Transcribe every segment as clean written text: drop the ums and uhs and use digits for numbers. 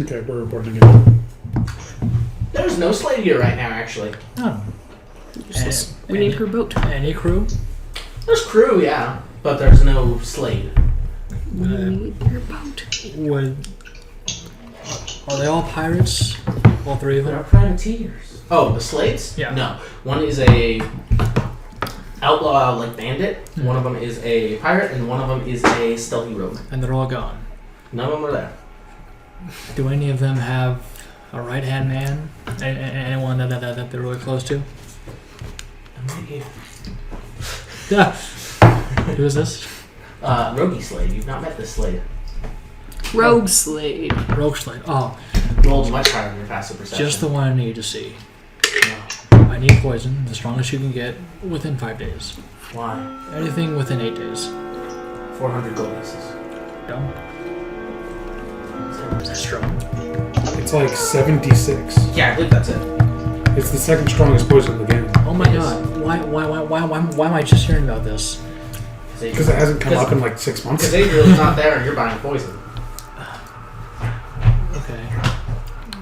Okay, we're reporting again. There's no slate here right now, actually. Oh. We need her boat. Any crew? There's crew, yeah, but there's no slate. We need your boat. Are they all pirates? All three of There them? are privateers. Oh, the slates? Yeah. No. One is a outlaw, like bandit. Hmm. One of them is a pirate, and one of them is a stealthy rogue. And they're all gone. None of them are there. Do any of them have a right-hand man? Anyone that they're really close to? I'm right here. Yeah. Who is this? Roguey Slade. You've not met this Slade. Rogue Slade. Rogue Slade. Oh, Rolled much higher than your passive perception. just the one I need to see. No. I need poison, the strongest you can get, within 5 days. Why? Anything within 8 days. 400 gold pieces. Don't. Is that strong? It's like 76. Yeah, I believe that's it. It's the second strongest poison in the game. Oh my god. Why am I just hearing about this? Because it hasn't come up in like 6 months. Because Adriel's not there and you're buying poison. Okay.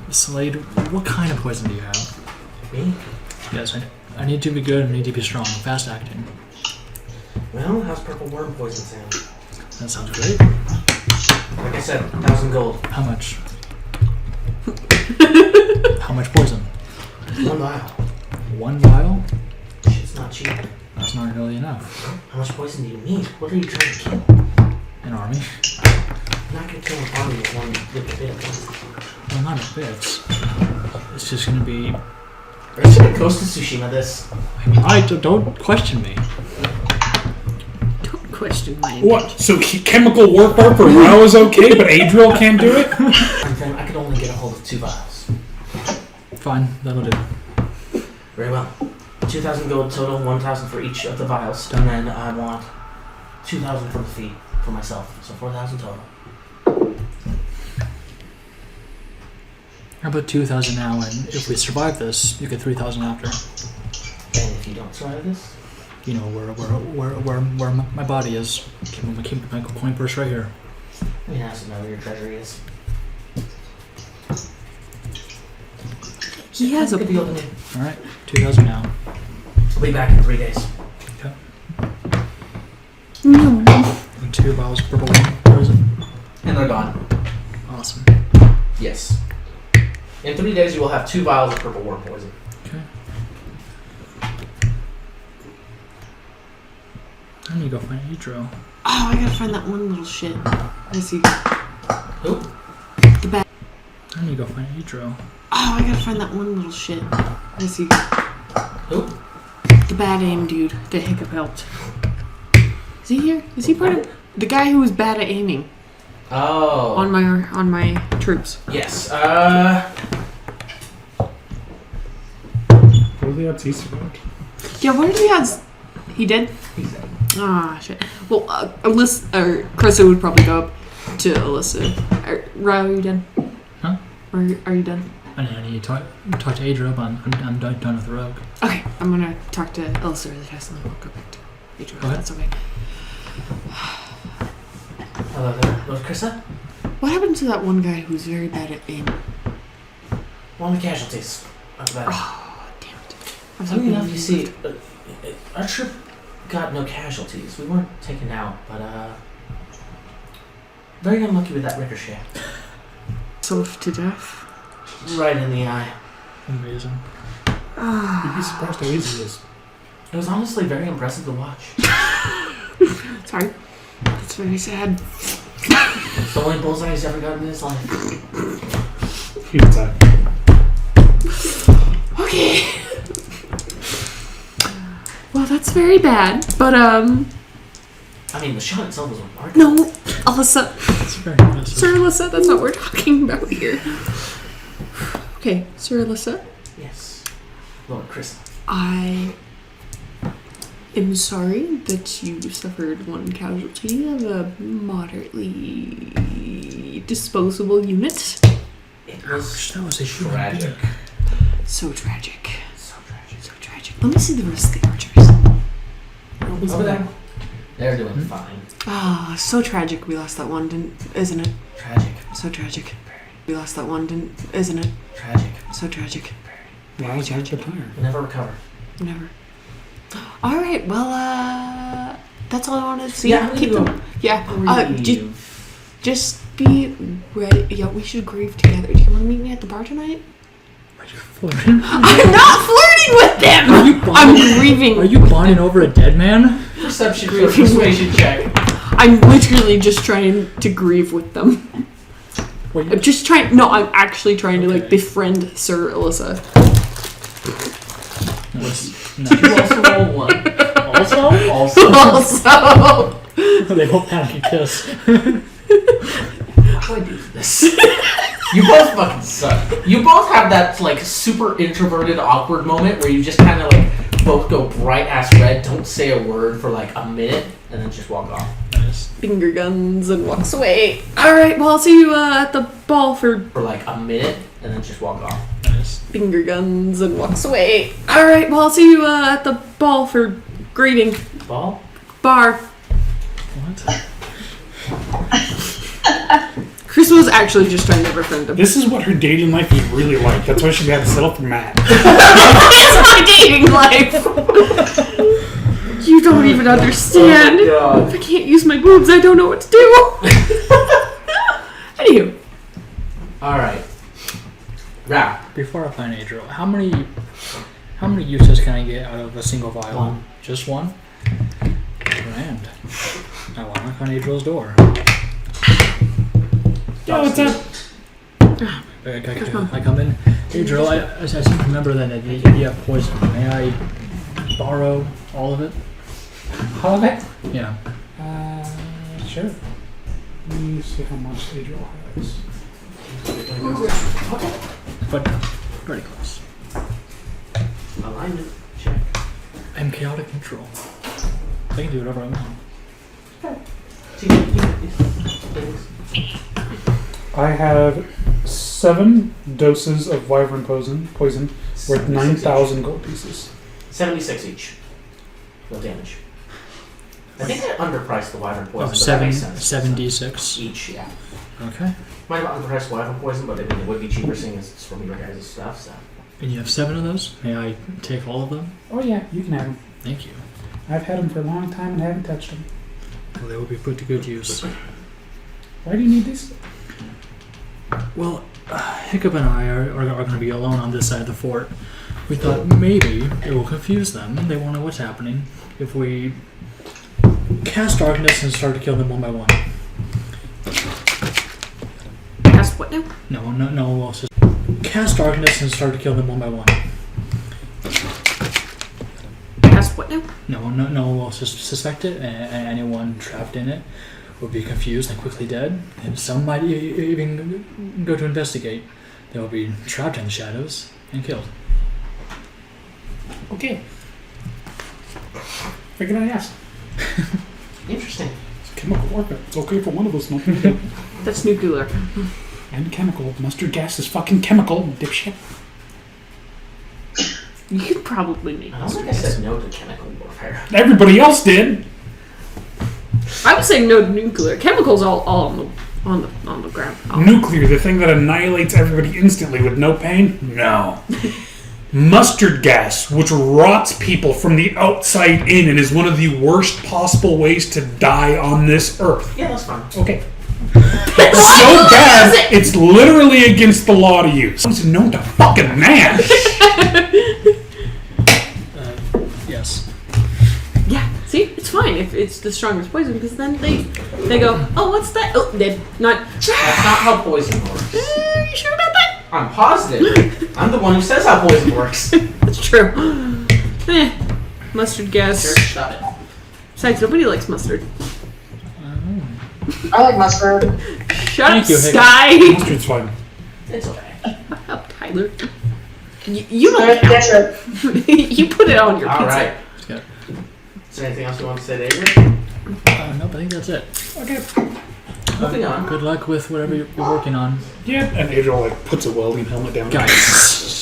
Slade, what kind of poison do you have? Me? Yes, I need to be good, I need to be strong, fast acting. Well, how's purple worm poison sound? That sounds great. Like I said, 1,000 gold. How much? How much poison? 1 vial. 1 vial? Shit's not cheap. That's not really enough. How much poison do you need? What are you trying to kill? An army? I'm not going to kill an army with one little bit. Well, not a bit. It's just gonna be... Are you going to Coast to Tsushima this? Don't question me. Don't question my What? So chemical warfare for Rao is okay, but Adriel can't do it? I could only get a hold of 2 vials. Fine, that'll do. Very well. 2,000 gold total, 1,000 for each of the vials. And then I want 2,000 for the fee for myself. So 4,000 total. How about 2,000 now, and if we survive this, you get 3,000 after. And if you don't survive this? You know where my body is. Keep my coin purse right here. I mean, I also know where your treasury is. He has a Good deal to me. All right, 2,000 now. I'll be back in 3 days. Okay. No. And 2 vials of purple poison. And they're gone. Awesome. Yes. In 3 days, you will have 2 vials of purple worm poison. Okay. I need to go find Adriel. Oh, I gotta find that one little shit. I see. Who? The bad. I need to go find Adriel. Oh, I gotta find that one little shit. I see. Who? The bad aim dude that Hiccup helped. Is he here? Is he part of the guy who was bad at aiming Oh. on my troops? Yes. What are the odds he survived? Yeah, what did he have? He did? He's dead. Ah, shit. Well, Alyssa, or Carissa would probably go up to Alyssa. Ryan, are you done? Huh? Or are you done? I need to talk to Adriel, but I'm done with the rogue. Okay, I'm gonna talk to Alyssa really fast and then we'll go back to Adriel. Go ahead. That's okay. Hello there. Was Krista? What happened to that one guy who was very bad at aim? One of the casualties. That's bad. Oh, damn it. I was Funny hoping enough, he you see, our troop got no casualties. We weren't taken out, but very unlucky with that ricochet. Solved to death. Right in the eye. Amazing. You'd be surprised how easy it is. It was honestly very impressive to watch. Sorry. That's very sad. It's the only bullseye he's ever gotten in his life. He's attack. Okay. Well, that's very bad, but I mean, the shot itself was remarkable. no, Alyssa. That's very impressive. Sir Alyssa, that's not what we're talking about here. Okay, Sir Alyssa. Yes. Lord Chris. I am sorry that you suffered one casualty of a moderately disposable unit. It was That was a human tragic. being. So tragic. So tragic. So tragic. Let me see the rest of the archers. Who's over there? They're doing fine. Ah, so tragic we lost that one, isn't it? Tragic. So tragic. We lost that one, isn't it? Tragic. So tragic. Wow, it's hard to tire. We'll never recover. Never. All right. Well, that's all I wanted to see. Yeah, we Keep can them. Yeah. Grieve. Just be ready. Yeah, we should grieve together. Do you want to meet me at the bar tonight? Are you flirting? I'm not flirting with them. Are you I'm bonding? grieving. Are you bonding over a dead man? Perception for persuasion check. I'm literally just trying to grieve with them. What, I'm just trying. No, I'm actually trying to like befriend Sir Alyssa. No. You also roll 1. Also? Also, They both have a kiss. How do I do this? You both fucking suck. You both have that like super introverted awkward moment where you just kind of like both go bright ass red, don't say a word for like a minute, and then just walk off. Nice. finger guns and walks away. All right. Well, I'll see you at the ball for like a minute, and then just walk off. Nice. finger guns and walks away. All right. Well, I'll see you at the ball for greeting Ball? bar. What? Chris was actually just trying to befriend him. This is what her dating life is really like. That's why she had to settle for Matt. That's my dating life. You don't even understand. Oh If I can't use my boobs, I don't know what to do. Anywho. Alright. Wrap. Before I find Adriel, how many uses can I get out of a single vial? One. Just one? Grand. I will knock on Adriel's door. Yeah, what's up? I come in. Adriel, I seem to remember that you have poison. May I borrow all of it? All of it? Yeah. Sure. Let me see how much Adriel has. But pretty close. Alignment. Check. I'm chaotic control. I can do whatever I want. I have 7 doses of wyvern poison worth 9,000 gold pieces. 76 each. No damage. I think I underpriced the wyvern poison, Oh, but that makes sense. 7d6. Each, yeah. Okay. Might have underpriced wyvern poison, but I mean, it would be cheaper seeing as it's from your guys' stuff, so. And you have 7 of those? May I take all of them? Oh yeah, you can have them. Thank you. I've had them for a long time and haven't touched them. Well, they will be put to good use. Why do you need these? Well, Hiccup and I are going to be alone on this side of the fort. We thought maybe it will confuse them. They won't know what's happening if we cast darkness and start to kill them one by one. Cast what now? No. We'll just cast darkness and start to kill them one by one. Cast what now? No. We'll just suspect it, and anyone trapped in it would be confused and quickly dead. And some might even go to investigate. They will be trapped in the shadows and killed. Okay. Figured I asked. Interesting. It's chemical warfare. It's okay for one of us, not That's nuclear. And chemical. Mustard gas is fucking chemical, dipshit. You could probably make I don't think I said no to chemical warfare. Everybody else did. I would say no to nuclear. Chemicals all on the ground. Nuclear, the thing that annihilates everybody instantly with no pain? No. Mustard gas, which rots people from the outside in and is one of the worst possible ways to die on this earth. Yeah, that's fine. Okay. It's so bad, it's literally against the law to use. It's known to fucking man. Yes. Yeah. See, it's fine if it's the strongest poison because then they go, oh, what's that? Oh, dead. Not. That's not how poison works. Are you sure about that? I'm positive. I'm the one who says how poison works. That's true. Mustard gas. Sure, shut it. Besides, nobody likes mustard. I like mustard. Shut Thank up, you, Hick. Sky. Mustard's fine. It's okay. Shut up, Tyler. You don't count. Ketchup. You put it on your pizza. Alright. Yeah. Is there anything else you want to say to Adrian? Nope, I think that's it. Okay. Moving on. Good luck with whatever you're working on. Yeah, and Adriel like puts a welding helmet down. Guys,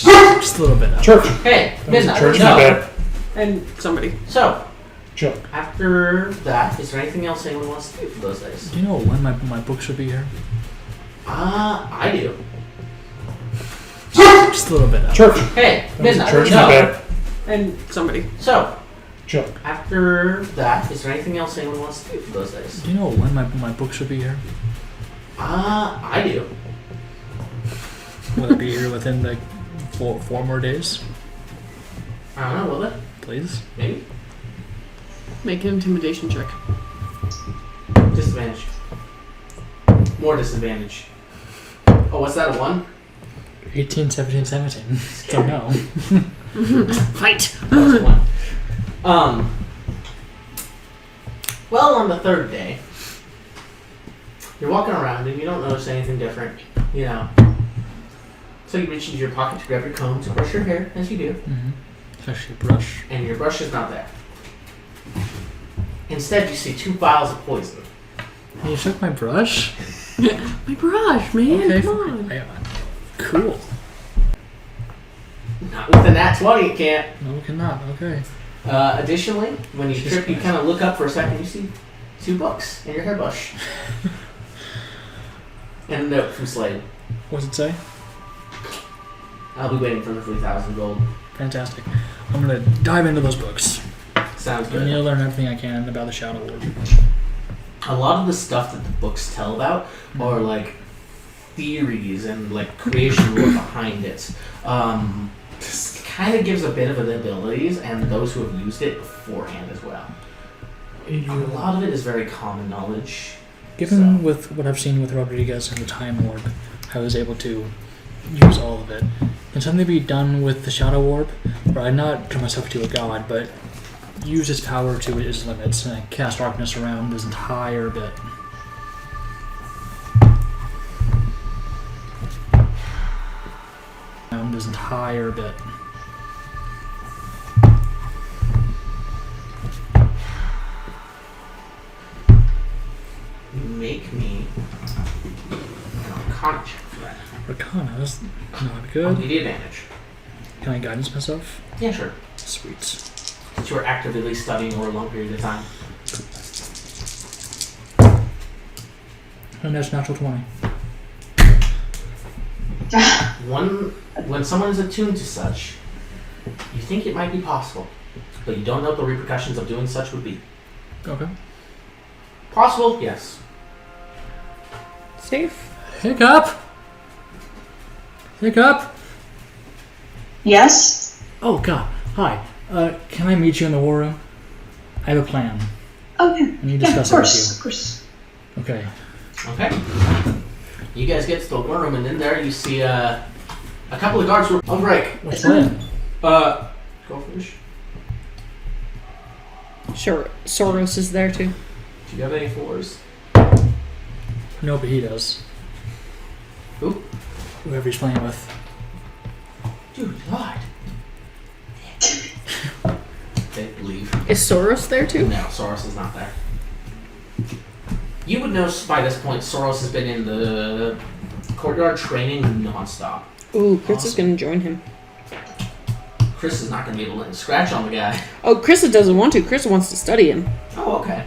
just a little bit. Church. Hey, midnight. Church, no. my bad. And somebody. So, Chill. after that, is there anything else anyone wants to do for those days? Do you know when my book should be here? I do. Just a little bit. Church. Hey, midnight. Church, No. my bad. And somebody. So, Chill. after that, is there anything else anyone wants to do for those days? Do you know when my book should be here? I do. Will it be here within like four more days? I don't know, will it? Please? Maybe. Make an intimidation check. Disadvantage. More disadvantage. Oh, what's that, a 1? 18, 17, 17. Don't know. Fight! That's a 1. Well, on the third day, you're walking around and you don't notice anything different, you know. So you reach into your pocket to grab your comb to brush your hair, as you do, Mm-hmm. Especially brush. and your brush is not there. Instead, you see 2 vials of poison. You took my brush? My brush, man. Okay. Come on. Cool. Not with the nat 20, you can't. No, we cannot. Okay. Additionally, when you Jesus trip, you Christ. kind of look up for a second, you see 2 books in your hairbrush. And a note from Slade. What's it say? I'll be waiting for the 3,000 gold. Fantastic. I'm gonna dive into those books. Sounds I need good. to learn everything I can about the Shadow Orb. A lot of the stuff that the books tell about are like theories and like creation lore behind it. Kind of gives a bit of the abilities and those who have used it beforehand as well. A lot of it is very common knowledge. Given with what I've seen with Rodriguez and the Time Orb, I was able to use all of it. Can something be done with the Shadow Orb, where I not turn myself into a god, but use its power to its limits and cast darkness around this entire bit? Around this entire bit. You make me an Arcana check for that. Arcana is not I'll good. give you advantage. Can I guidance myself? Yeah, sure. Sweet. Since you are actively studying over a long period of time. And that's natural 20. When someone is attuned to such, you think it might be possible, but you don't know what the repercussions of doing such would be. Okay. Possible, yes. Safe. Hiccup! Hiccup! Yes? Oh god, hi. Can I meet you in the war room? I have a plan. Okay. I need to Yeah, of discuss it course, with of course. you. Okay. Okay. You guys get to the war room, and in there you see a couple of guards who are on break. What's that? Goldfish. Sure. Soros is there too. Do you have any fours? No, but he does. Who? Whoever he's playing with. Dude, lied. Okay, leave. Is Soros there too? No, Soros is not there. You would know by this point Soros has been in the courtyard training nonstop. Ooh, Chris is Awesome. gonna join him. Chris is not going to be able to scratch on the guy. Oh, Krista doesn't want to. Krista wants to study him. Oh, okay.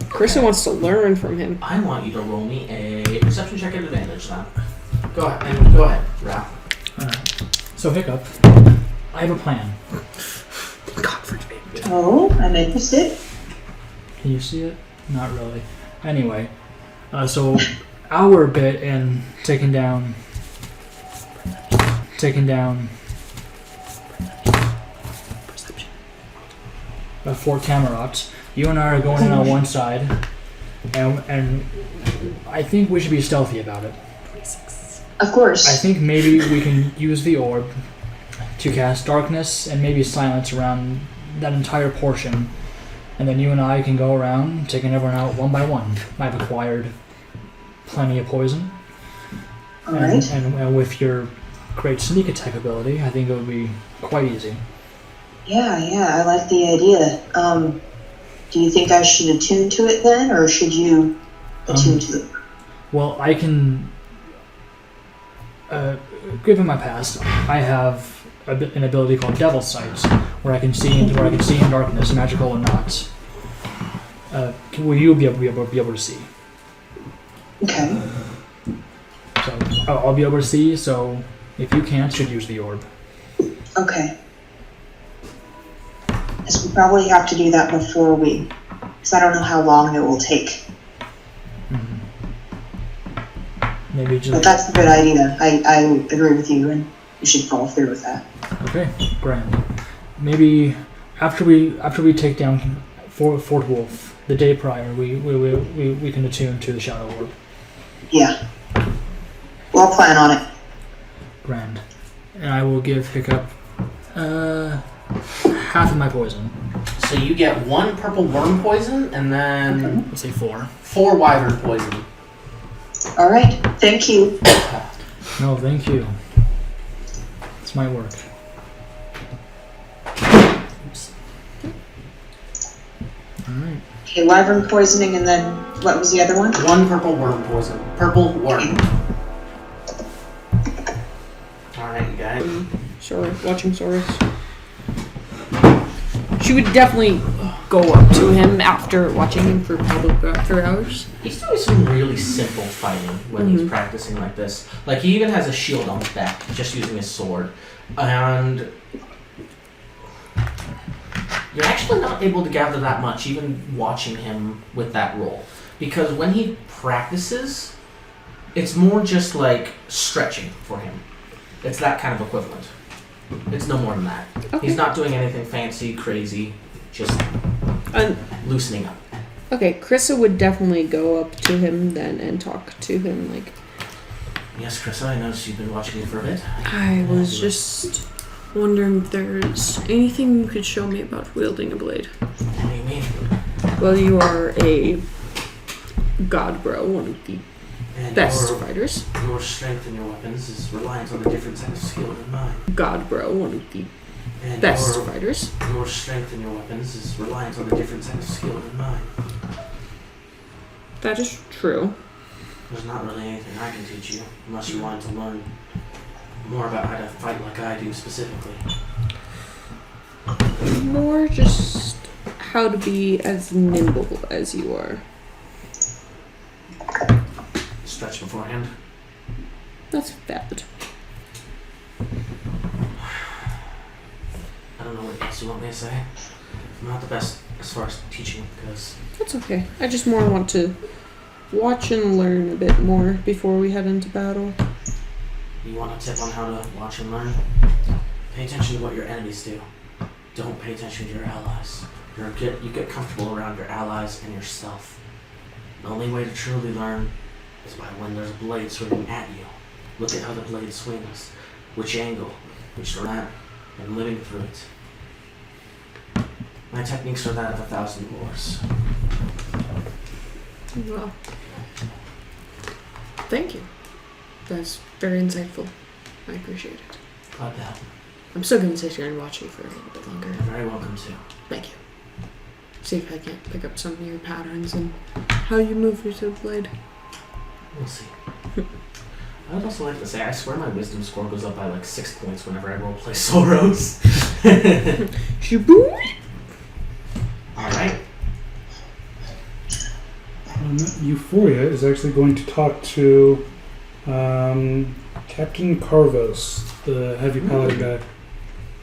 Krista wants to learn from him. I want you to roll me a perception check at advantage then. Go ahead, Ralph. Alright. So, Hiccup, I have a plan. God forgive me. Oh, I'm interested. Can you see it? Not really. Anyway, so our bit in taking down Fort Camerot. You and I are going in on one side, and I think we should be stealthy about it. Of course. I think maybe we can use the orb to cast darkness and maybe silence around that entire portion, and then you and I can go around taking everyone out one by one. I've acquired plenty of poison, Alright. and with your great sneak attack ability, I think it would be quite easy. Yeah, I like the idea. Do you think I should attune to it then, or should you attune to it? Well, I can. Given my past, I have an ability called Devil Sight, where I can see in darkness, magical or not. Will you be able to see? Okay. So I'll be able to see. So If you can't, you'd use the orb. Okay. Yes, we probably have to do that before because I don't know how long it will take. Maybe But just... that's a good idea. I agree with you, and you should follow through with that. Okay, grand. Maybe after we take down Fort Wulf, the day prior, we can attune to the Shadow Orb. Yeah. We'll plan on it. Grand. And I will give Hiccup half of my poison. So you get 1 purple worm poison, and then Let's say 4. 4 wyvern poison. All right. Thank you. No, thank you. This might work. Oops. Alright. Okay, wyvern poisoning, and then what was the other one? 1 purple worm poison. Purple worm. Alright, you guys. Sora, watching Soros. She would definitely go up to him after watching him for probably after hours. He's doing some really simple fighting when he's practicing like this. Like, he even has a shield on his back, just using his sword. And you're actually not able to gather that much, even watching him with that role. Because when he practices, it's more just like stretching for him. It's that kind of equivalent. It's no more than that. Okay. He's not doing anything fancy, crazy, just loosening up. Okay, Krissa would definitely go up to him then and talk to him. Like, Yes, Krissa, I noticed you've been watching me for a bit. I was just wondering if there's anything you could show me about wielding a blade. What do you mean? Well, you are a god bro, one of the And best your, fighters. your strength in your weapons is reliant on a different set of skill than mine. God bro, one of the And best your, fighters. your strength in your weapons is reliant on a different set of skill than mine. That is true. There's not really anything I can teach you, unless you wanted to learn more about how to fight like I do specifically. More just how to be as nimble as you are. Stretch beforehand. That's valid. I don't know what else you want me to say. I'm not the best as far as teaching goes. That's okay. I just more want to watch and learn a bit more before we head into battle. You want a tip on how to watch and learn? Pay attention to what your enemies do. Don't pay attention to your allies. You get comfortable around your allies and yourself. The only way to truly learn is by when there's a blade swinging at you. Look at how the blade swings, which angle, which direction, and living through it. My techniques are that of 1,000 wars. Well, thank you. That's very insightful. I appreciate it. Glad to help. I'm still going to sit here and watch you for a little bit longer. You're very welcome to. Thank you. See if I can't pick up some of your patterns and how you move your sword blade. We'll see. I would also like to say, I swear my wisdom score goes up by like 6 points whenever I roleplay Soros. Shaboom! Alright. Euphoria is actually going to talk to Captain Carvos, the heavy paladin guy.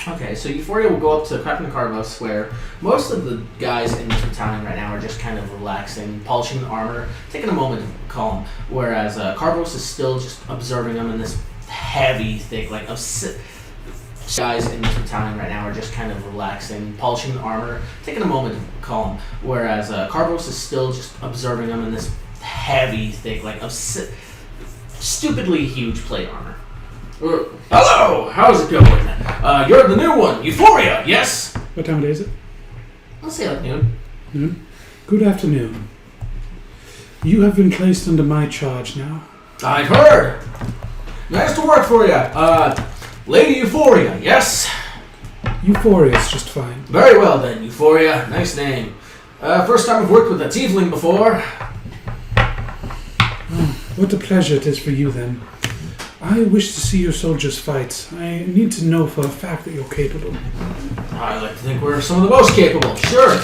Okay, so Euphoria will go up to Captain Carvos, where most of the guys in this battalion right now are just kind of relaxing, polishing the armor, taking a moment to calm, whereas Carvos is still just observing them in this heavy, thick, like, guys in this battalion right now are just kind of relaxing, polishing the armor, taking a moment to calm, whereas Carvos is still just observing them in this heavy, thick, like, stupidly huge plate armor. Hello! How's it going? You're the new one, Euphoria, yes? What time of day is it? I'll say like noon. Noon? Good afternoon. You have been placed under my charge now. I've heard. Nice to work for you. Lady Euphoria, yes? Euphoria is just fine. Very well then, Euphoria. Nice name. First time I've worked with a tiefling before. What a pleasure it is for you then. I wish to see your soldiers fight. I need to know for a fact that you're capable. I like to think we're some of the most capable, sure.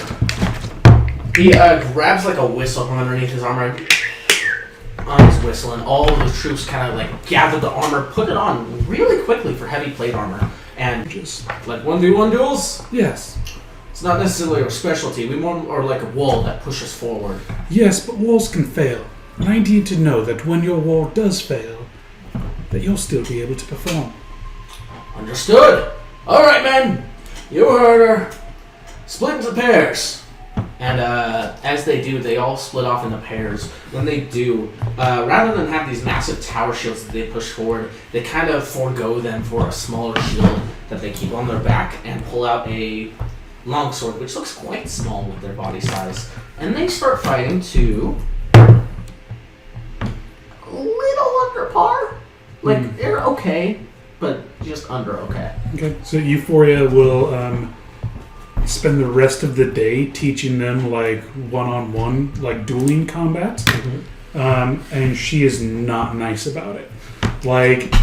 He grabs like a whistle from underneath his armor and on his whistle, and all of the troops kind of like gather the armor, put it on really quickly for heavy plate armor, and Just like 1v1 duels. yes, It's not necessarily our specialty. We more are like a wall that pushes forward. yes, but walls can fail, and I need to know that when your wall does fail, that you'll still be able to perform. Understood. All right, men. You heard her. Split into pairs. And as they do, they all split off into pairs. When they do, rather than have these massive tower shields that they push forward, they kind of forego them for a smaller shield that they keep on their back and pull out a longsword, which looks quite small with their body size. And they start fighting to a little under par. Like, they're okay, but just under okay. Okay, so Euphoria will spend the rest of the day teaching them like one-on-one, like dueling combat, and she is not nice about it. Like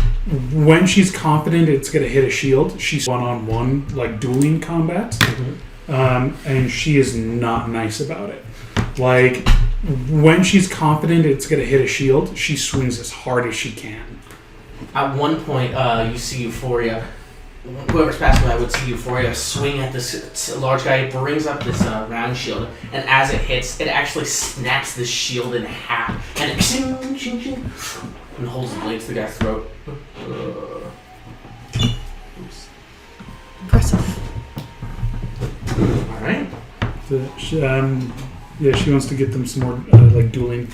when she's confident it's gonna hit a shield, she's one-on-one, like dueling combat, and she is not nice about it. Like when she's confident it's gonna hit a shield, she swings as hard as she can. At one point, you see Euphoria. Whoever's passing by would see Euphoria swing at this large guy. He brings up this round shield, and as it hits, it actually snaps the shield in half, and it ching, ching, ching, and holds the blade to the guy's throat. Oops. Impressive. All right. So she wants to get them some more like dueling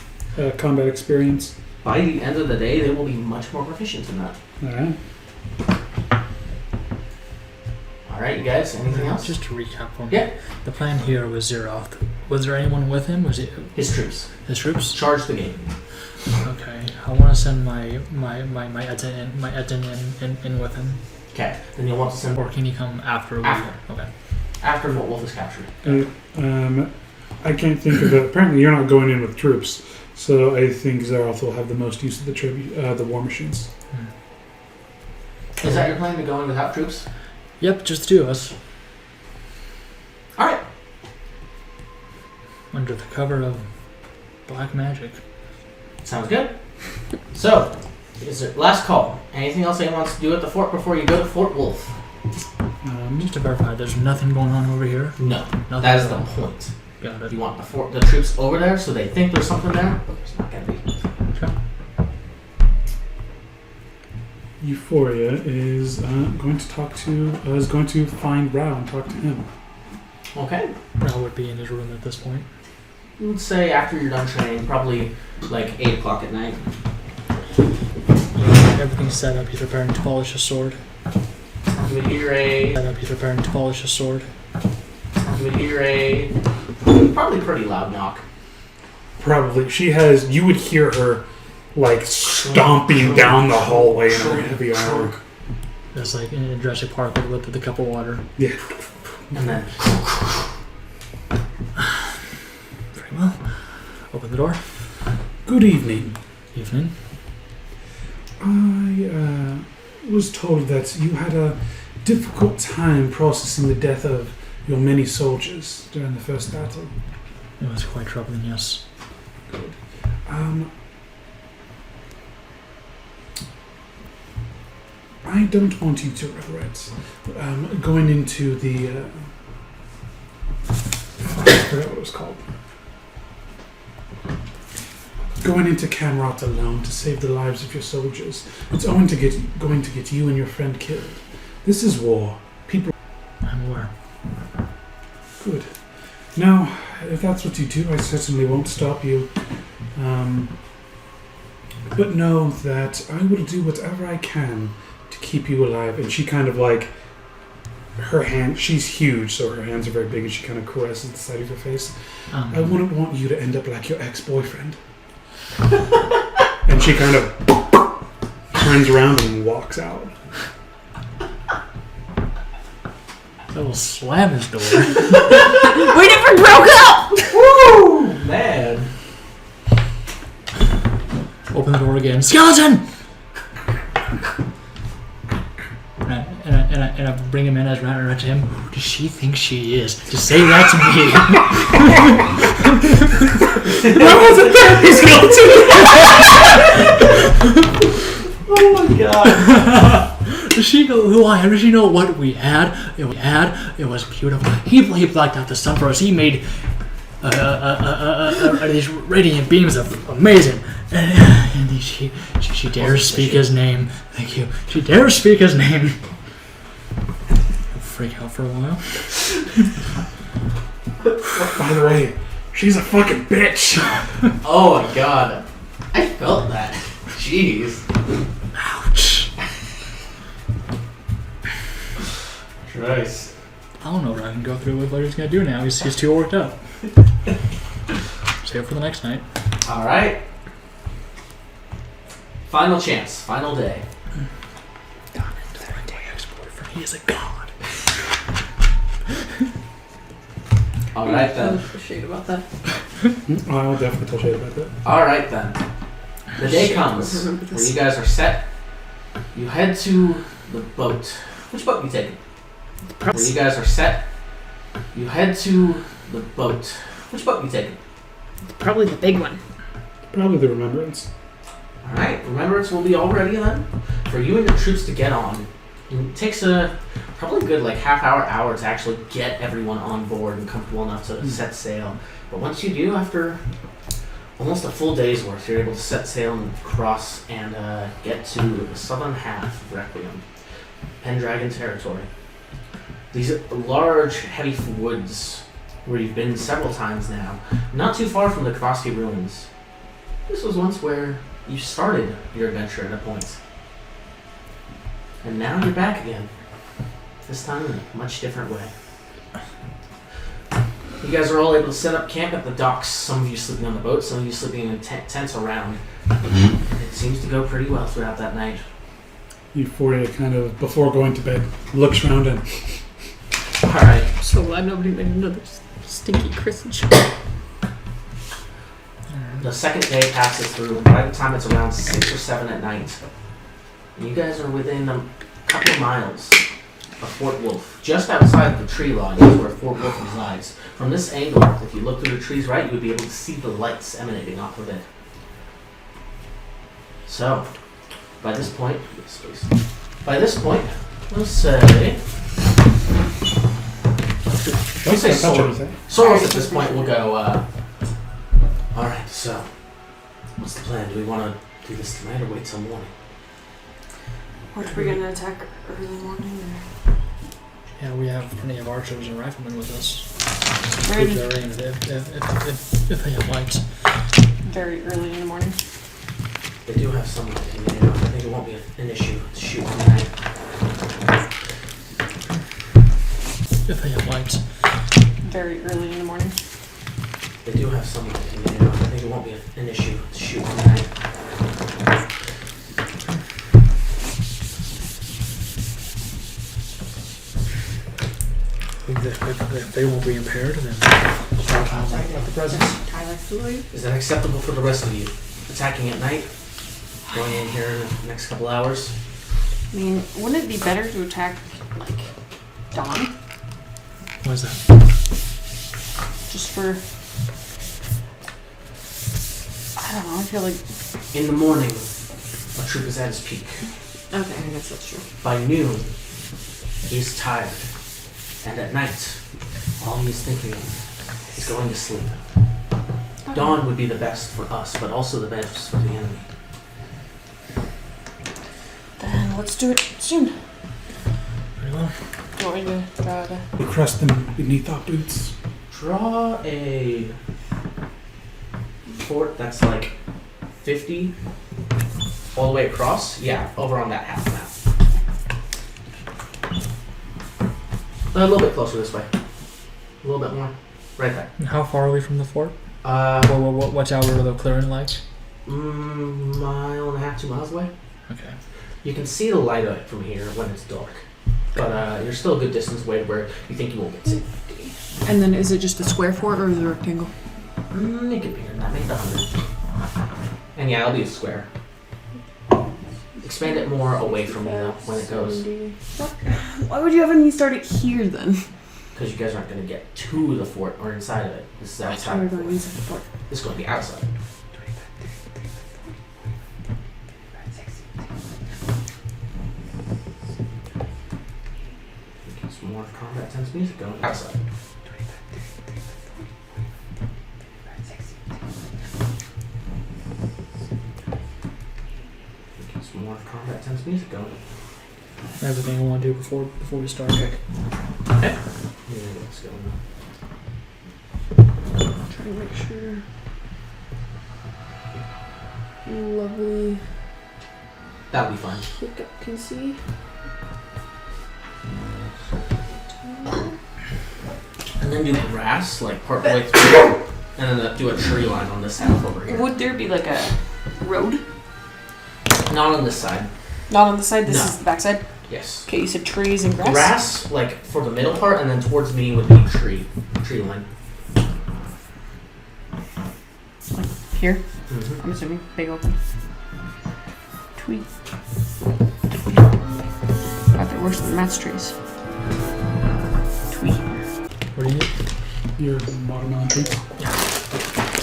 combat experience. By the end of the day, they will be much more proficient in that. All right. All right, you guys. Anything else? Just to recap for me. Yeah. The plan here was Zeroth. Was there anyone with him? Was it His troops his troops? charge the game. Okay. I want to send my Etten in with him. Okay. Then you'll want to send Or can he come after? After. Okay. after Wulf is captured. I can't think of it. Apparently, you're not going in with troops, so I think Zaroth will have the most use of the war machines. Is that your plan to go in without troops? Yep, just the two of us. Alright. Under the cover of black magic. Sounds good. So, is it last call? Anything else anyone wants to do at the fort before you go to Fort Wulf? Just to verify, there's nothing going on over here? No. Nothing That is at the all. point. Got it. You want the troops over there so they think there's something there, but there's not going to be. Okay. Euphoria is going to find Rao and talk to him. Okay. Rao would be in his room at this point. Let's say after you're done training, probably like 8 o'clock at night. Everything's set up. He's preparing to polish his sword. You would hear a. Set up. He's preparing to polish his sword. You would hear a. Probably pretty loud knock. Probably. You would hear her like stomping down the hallway in her heavy armor. It's like in Jurassic Park with the cup of water. Yeah. And then. Very well. Open the door. Good evening. Evening. I was told that you had a difficult time processing the death of your many soldiers during the first battle. It was quite troubling, yes. I don't want you to regret going into the. I forgot what it was called. Going into Camelot alone to save the lives of your soldiers. It's going to get you and your friend killed. This is war. People. I'm aware. Good. Now, if that's what you do, I certainly won't stop you. But know that I will do whatever I can to keep you alive. And she kind of like, her hand, she's huge, so her hands are very big, and she kind of caresses the side of your face. I wouldn't want you to end up like your ex-boyfriend. And she kind of turns around and walks out. I will slam his door. We never broke up! Woo! Man. Open the door again. Skeleton! and I bring him in as right to him. Who does she think she is? Just say that to me. That was a therapy skill too. Oh my god. Does she know who I am? Does she know what we had? It was beautiful. He blacked out the sun for us. He made these radiant beams of amazing. And she dares speak his name. Thank you. She dares speak his name. I'll freak out for a while. By the way, she's a fucking bitch. Oh my god. I felt that. Jeez. Ouch. Christ. I don't know what I can go through with what he's gonna do now. He's too worked up. Save it for the next night. Alright. Final chance. Final day. God, my ex-boyfriend. He is a god. Alright I then. was shade about that. I'll definitely tell Shade about that. Alright then. The day Shit, comes I remember when this. you guys are set. You head to the boat. Which boat you taking? When you guys are set, you head to the boat. Which boat you taking? Probably the big one. Probably the Remembrance. Alright, Remembrance will be all ready then for you and your troops to get on. It takes a probably good like hour to actually get everyone on board and comfortable enough to set sail. But once you do, after almost a full day's work, you're able to set sail and cross and get to the southern half of Requiem, Pendragon territory. These large, heavy woods where you've been several times now, not too far from the Kvosky ruins. This was once where you started your adventure at a point. And now you're back again. This time in a much different way. You guys are all able to set up camp at the docks, some of you sleeping on the boat, some of you sleeping in tents around. It seems to go pretty well throughout that night. Euphoria kind of, before going to bed, looks around and Alright. So glad nobody made another stinky Christmas. The second day passes through, and by the time it's around 6 or 7 at night, you guys are within a couple of miles of Fort Wulf. Just outside the tree line is where Fort Wulf resides. From this angle, if you look through the trees right, you would be able to see the lights emanating off of it. So, by this point, let's say... don't say touch sword. anything. Soros at this point will go, alright, so, what's the plan? Do we want to do this tonight or wait till morning? What, are we gonna attack early morning? Yeah, we have plenty of archers and riflemen with us. Very, Keep their aim if they have lights. very early in the morning. They do have some light in there. I think it won't be an issue to shoot tonight. If they have lights. Very early in the morning. They do have some light in there. I think it won't be an issue to shoot tonight. If they won't be impaired, then The presence. Tyler Floyd. Is that acceptable for the rest of you? Attacking at night? Going in here in the next couple hours? I mean, wouldn't it be better to attack, like, dawn? what is that? Just for... I don't know, I feel like... In the morning, a troop is at his peak. Okay, I guess that's true. By noon, he's tired. And at night, all he's thinking of is going to sleep. Okay. Dawn would be the best for us, but also the best for the enemy. Then let's do it soon. Very well. Do you want me to grab a... we crushed them beneath our boots. Draw a fort that's like 50 all the way across. Yeah, over on that half map. A little bit closer this way. A little bit more. Right there. And how far are we from the fort? What's our the clearing like? Mile and a half, 2 miles away. Okay. You can see the light of it from here when it's dark. But you're still a good distance away where you think you won't get seen. And then is it just a square fort or is it a rectangle? Make it bigger than that. Make it 100. And yeah, it'll be a square. Expand it more away from me though when it goes. Why would you have me start it here then? Because you guys aren't going to get to the fort or inside of it. This is outside. We're the going fort. inside the fort. This is going to be outside. Get some more combat tense music going outside. Get some more combat tense music going. Everything I want to do before we start. Okay. Yeah, let's go. Try to make sure. Lovely That'll be fun. hiccup can see. And then do grass, like part way through, and then do a tree line on this half over here. Would there be like a road? Not on this side. Not on the side. This No. is the back side. Yes. Okay, you said trees and grass. Grass, like for the middle part, and then towards me would be tree line. Like here. Mm-hmm. I'm assuming big open. Tweet. God, they're worse than Matt's trees. Tweet. What do you need? Your watermelon tree.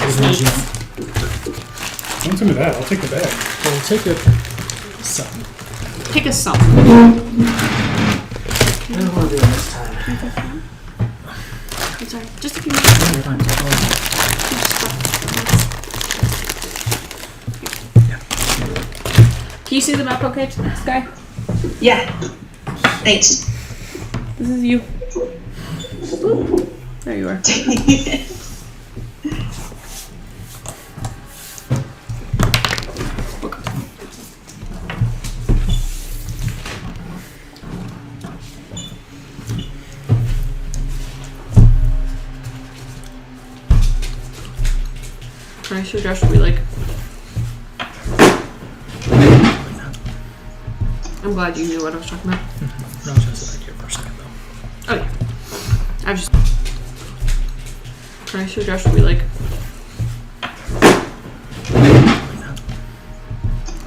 As many as you want. Don't send me that. I'll take the bag. Well, take a some. Take a sum. I don't want to do it this time. I'm sorry. Just a few minutes. You're fine. Oh, Can you see the map okay, Sky? Yeah. Thanks. This is you. Oop. There you are. Look. I suggest we like. I'm glad you knew what I was talking about. no, I was gonna sit back here for a second though. Oh yeah. I was just. Can I suggest we like.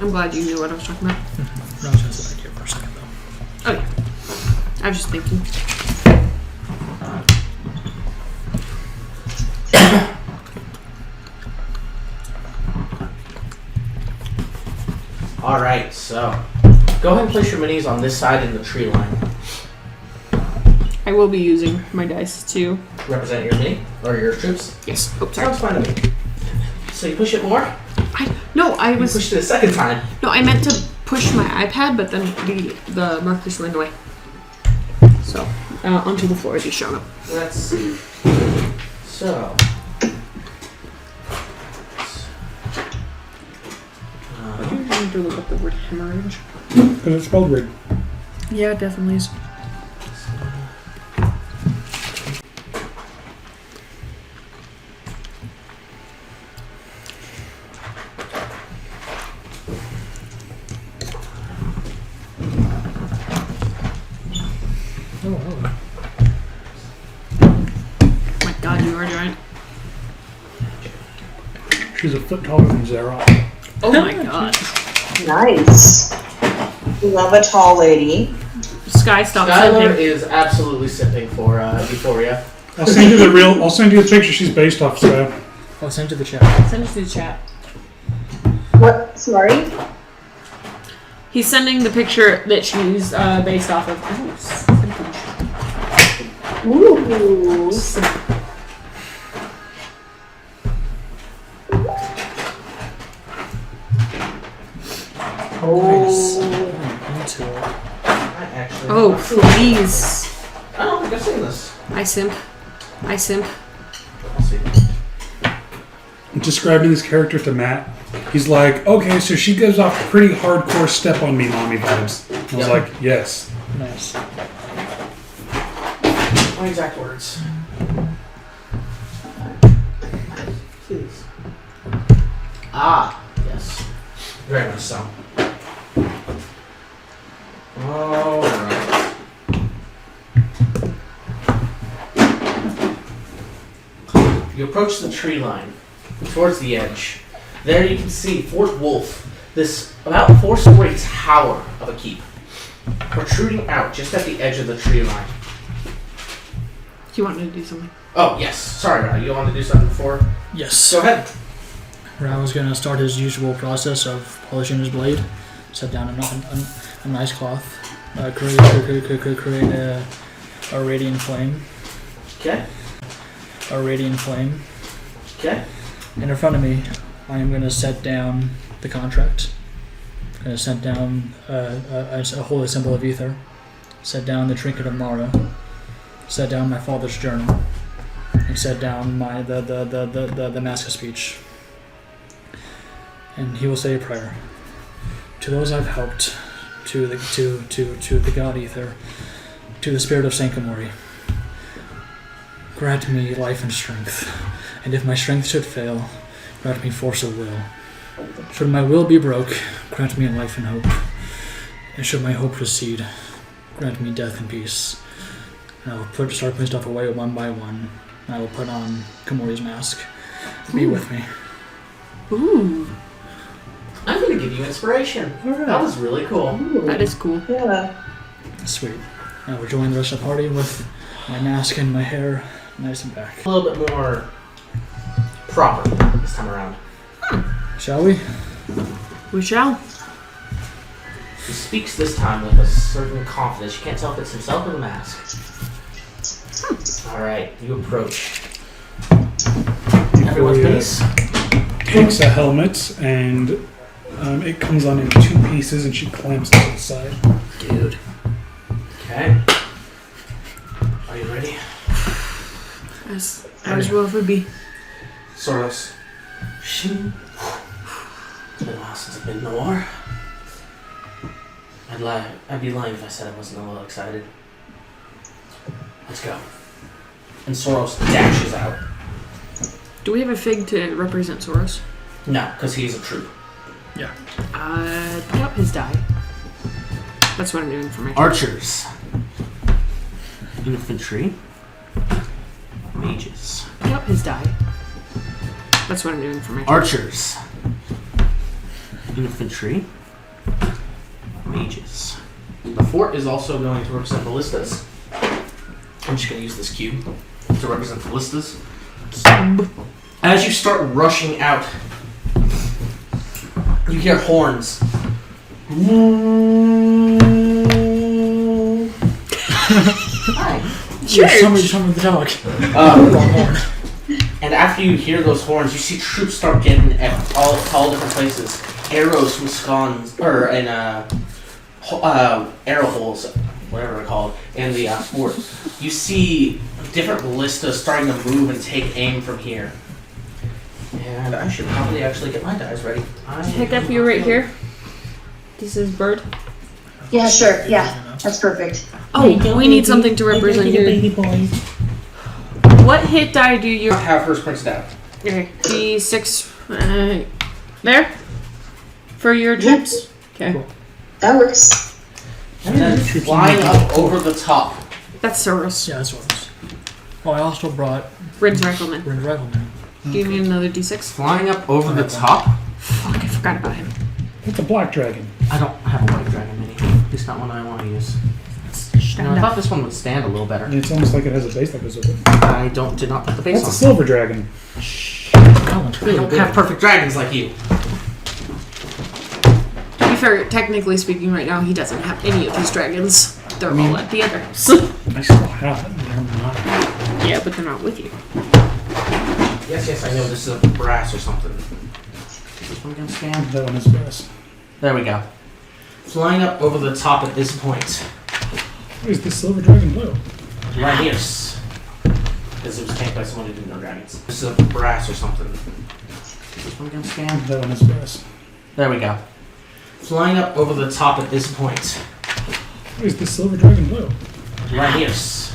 I'm glad you knew what I was talking about. no, I was gonna sit back here for a second though. Oh yeah. I was just thinking. Alright, so go ahead and place your minis on this side in the tree line. I will be using my dice to. Represent your mini or your troops. Yes. Oh, sorry. Sounds fine to me. So you push it more? I You was. pushed it a second time. No, I meant to push my iPad, but then the markers went away. So, onto the floor as he's shown up. Let's see. So. I need to look up the word hemorrhage. Because it's spelled weird. Yeah, it definitely is. Oh, My God, you are giant. She's a foot taller than Zara. Oh my God. Nice. Love a tall lady. Sky, stop Skylar sending. is absolutely sipping for Euphoria. I'll send you the real. I'll send you the picture she's based off. So I'll send to the chat. Send it to the chat. What? Sorry? He's sending the picture that she's based off of. Ooh. Into it. I actually. Oh, please. I don't think I've seen this. I simp. I simp. I'll see. describing this character to Matt, he's like, okay, so she gives off pretty hardcore step on me mommy vibes. I was like, yes. Nice. My exact words. Please. Ah, yes. Very much so. Alright. You approach the tree line towards the edge. There you can see Fort Wulf this about 4-story tower of a keep protruding out just at the edge of the tree line. He wanted to do something. Oh, yes. Sorry, Rao. You wanted to do something before? Yes. Go ahead. Rao's gonna start his usual process of polishing his blade. Set down a nice cloth. Create a radiant flame. Okay. A radiant flame. Okay. And in front of me, I am gonna set down the contract. I'm gonna set down a holy symbol of ether. Set down the trinket of Mara. Set down my father's journal. And set down the mask of speech. And he will say a prayer. To those I've helped, to the God Ether, to the spirit of Sankamori. Grant me life and strength, and if my strength should fail, grant me force of will. Should my will be broke, grant me life and hope. And should my hope recede, grant me death and peace. And I will start putting stuff away one by one. And I will put on Kamori's mask. Be with me. Ooh, I'm going to give you inspiration. That was really cool. that is cool. Yeah. Sweet. I will join the rest of the party with my mask and my hair nice and back. A little bit more proper this time around. Shall we? We shall. He speaks this time with a certain confidence. You can't tell if it's himself or the mask. Alright, you approach. Everyone's base. Takes a helmet and it comes on in 2 pieces and she clamps it to the side. Dude. Okay. Are you ready? As well would be. Soros. Shing. It's been a while since I've been in the war. I'd be lying if I said I wasn't a little excited. Let's go. And Soros dashes out. Do we have a fig to represent Soros? No, because he's a troop. Pick up his die. That's what I'm doing for my turn. Archers. Infantry. Mages. Pick up his die. That's what I'm doing for my turn. Archers. Infantry. Mages. The fort is also going to represent ballistas. I'm just going to use this cube to represent ballistas. As you start rushing out, you hear horns. Hi. Some of the dog. And after you hear those horns, you see troops start getting at all different places. Arrows from scones, or in arrow holes, whatever they're called, in the fort. You see different ballistas starting to move and take aim from here. And I should probably actually get my dice ready. Pick up you right here. This is bird. Yeah, sure. Yeah, that's perfect. Oh, we need something to represent your baby boys. What hit die do you I have hers printed out. Okay, D6 there? For your troops? Okay. Cool. That works. And then flying up over the top. That's Soros. Yeah, that's what it was. Oh, I also brought Rin's Rifleman. Rin's Rifleman. Give me another D6. Flying up over the top. Fuck, I forgot about him. It's a black dragon. I don't have a white dragon mini. At least not one I want to use. No, I thought this one would stand a little better. And it's almost like it has a base that goes with it. I did not put the base That's a on. silver dragon. That one's I really don't big. have perfect dragons like you. To be fair, technically speaking, right now he doesn't have any of his dragons. They're all at the other house. I still have it. They're not. Yeah, but they're not with you. Yes, I know this is a brass or something. Is this one gonna stand? That one is brass. There we go. Flying up over the top at this point. Where's the silver dragon blue? Ranius. Because it was tanked by someone who didn't know dragons. This is a brass or something. Is this one gonna stand? That one is brass. There we go. Flying up over the top at this point. Where's the silver dragon blue? Ranius.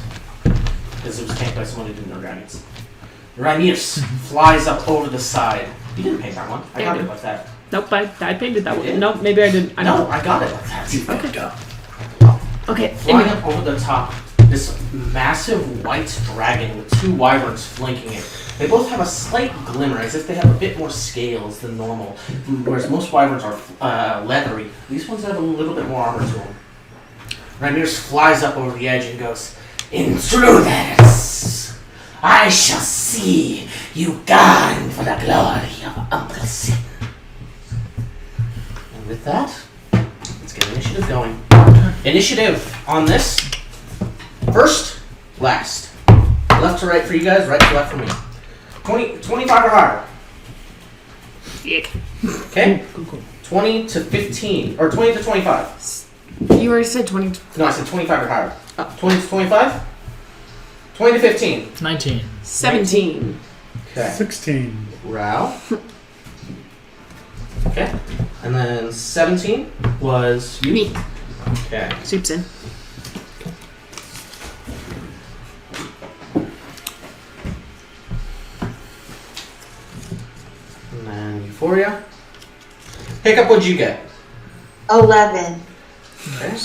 Because it was tanked by someone who didn't know dragons. Ranius flies up over the side. You didn't paint that one. I got it like that. Nope, I painted that You one. did? Nope, maybe I didn't. I No, don't. I got it like that. Okay. Okay. Flying Anyway. up over the top this massive white dragon with 2 wyverns flanking it. They both have a slight glimmer, as if they have a bit more scales than normal, whereas most wyverns are leathery. These ones have a little bit more armor to them. Rhaenyra flies up over the edge and goes, "Intruders! I shall see you gone for the glory of Uncle Sin." And with that, let's get initiative going. Initiative on this. First, last. Left to right for you guys, right to left for me. 25 or higher. Yuck. Okay? 20 to 15, or 20 to 25. You already said 20. No, I said 25 or higher. 20 to 25? 20 to 15. 19. 17. Okay. 16. Rao. Okay. And then 17 was you. Me. Okay. Soup's in. And then Euphoria. Hiccup, what'd you get? 11. Okay.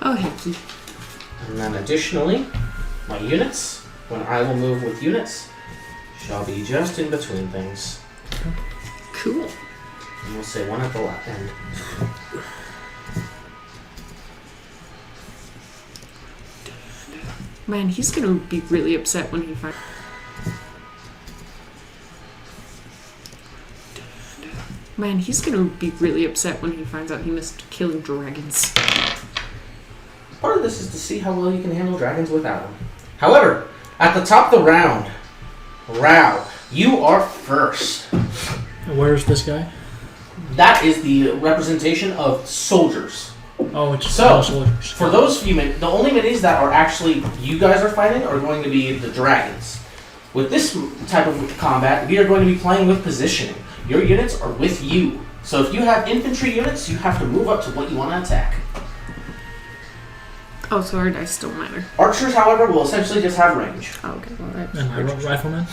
Oh, hecky. And then additionally, my units, when I will move with units, shall be just in between things. Cool. And we'll say one at the end. Man, he's gonna be really upset when he finds. Man, he's gonna be really upset when he finds out he missed killing dragons. Part of this is to see how well you can handle dragons without them. However, at the top of the round, Rao, you are first. Where's this guy? That is the representation of soldiers. Oh, it's So, soldiers. For those few the only minis that are actually you guys are fighting are going to be the dragons. With this type of combat, we are going to be playing with positioning. Your units are with you. So if you have infantry units, you have to move up to what you want to attack. Oh, so our dice don't matter. Archers, however, will essentially just have range. Oh, okay, well, that's And my riflemen?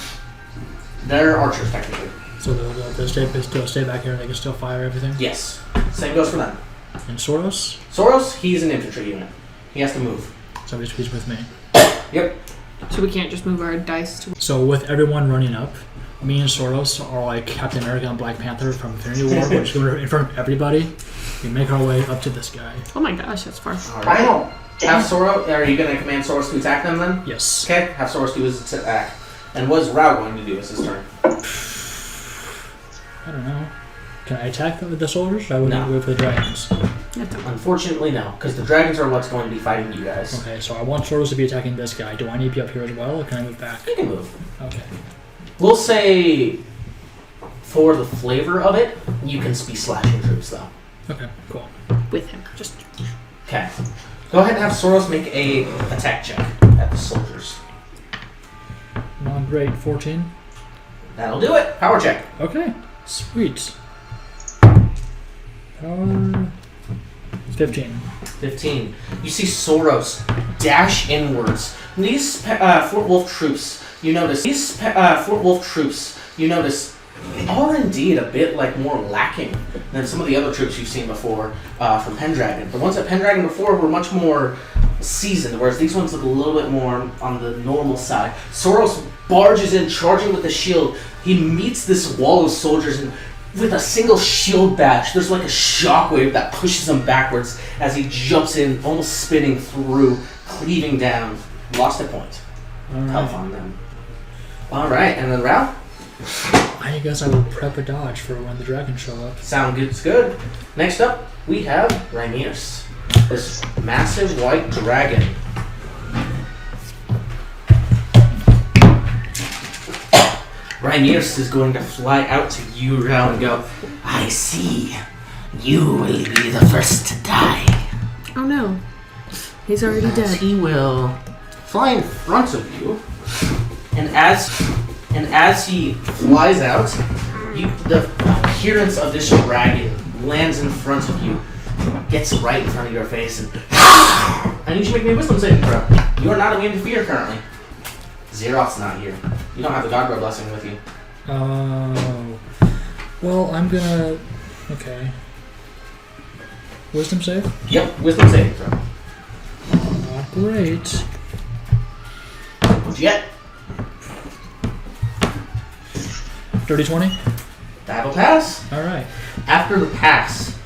They're archers, technically. So they'll stay back here and they can still fire everything? Yes. Same goes for them. And Soros? Soros, he's an infantry unit. He has to move. So he's with me. Yep. So we can't just move our dice to. So with everyone running up, me and Soros are like Captain America and Black Panther from Infinity War. We're just going in front of everybody. We make our way up to this guy. Oh my gosh, that's far. All right. Have Soros. Are you going to command Soros to attack them then? Yes. Okay. Have Soros do his attack. And what is Rao going to do as his turn? I don't know. Can I attack them with the soldiers? Or I wouldn't No. go for the dragons. Unfortunately, no, because the dragons are what's going to be fighting you guys. Okay, so I want Soros to be attacking this guy. Do I need to be up here as well, or can I move back? You can move. Okay. We'll say, for the flavor of it, you can be slashing troops though. Okay, cool. With him. Just. Okay. Go ahead and have Soros make a attack check at the soldiers. Not great. 14. That'll do it. Power check. Okay. Sweet. Power. 15. 15. You see Soros dash inwards. These Fort Wulf troops, you notice, are indeed a bit like more lacking than some of the other troops you've seen before from Pendragon. The ones at Pendragon before were much more seasoned, whereas these ones look a little bit more on the normal side. Soros barges in, charging with the shield. He meets this wall of soldiers and with a single shield bash, there's like a shockwave that pushes him backwards as he jumps in, almost spinning through, cleaving down. Lost a point. Health on them. Alright, and then Ralph? I guess I will prep a dodge for when the dragons show up. Sound good's good. Next up, we have Rhaenyra. This massive white dragon. Rhaenyra is going to fly out to you, Rao, and go, "I see. You will be the first to die." Oh no. He's already dead. He will fly in front of you, and as he flies out, the appearance of this dragon lands in front of you, gets right in front of your face, and I need you to make me a wisdom saving throw. You are not immune to fear currently. Xeroth's not here. You don't have the Godbro blessing with you. Oh. Well, I'm gonna. Okay. Wisdom save? Yep, wisdom saving throw. great. What'd you get? Dirty 20? That'll pass. Alright. After the pass,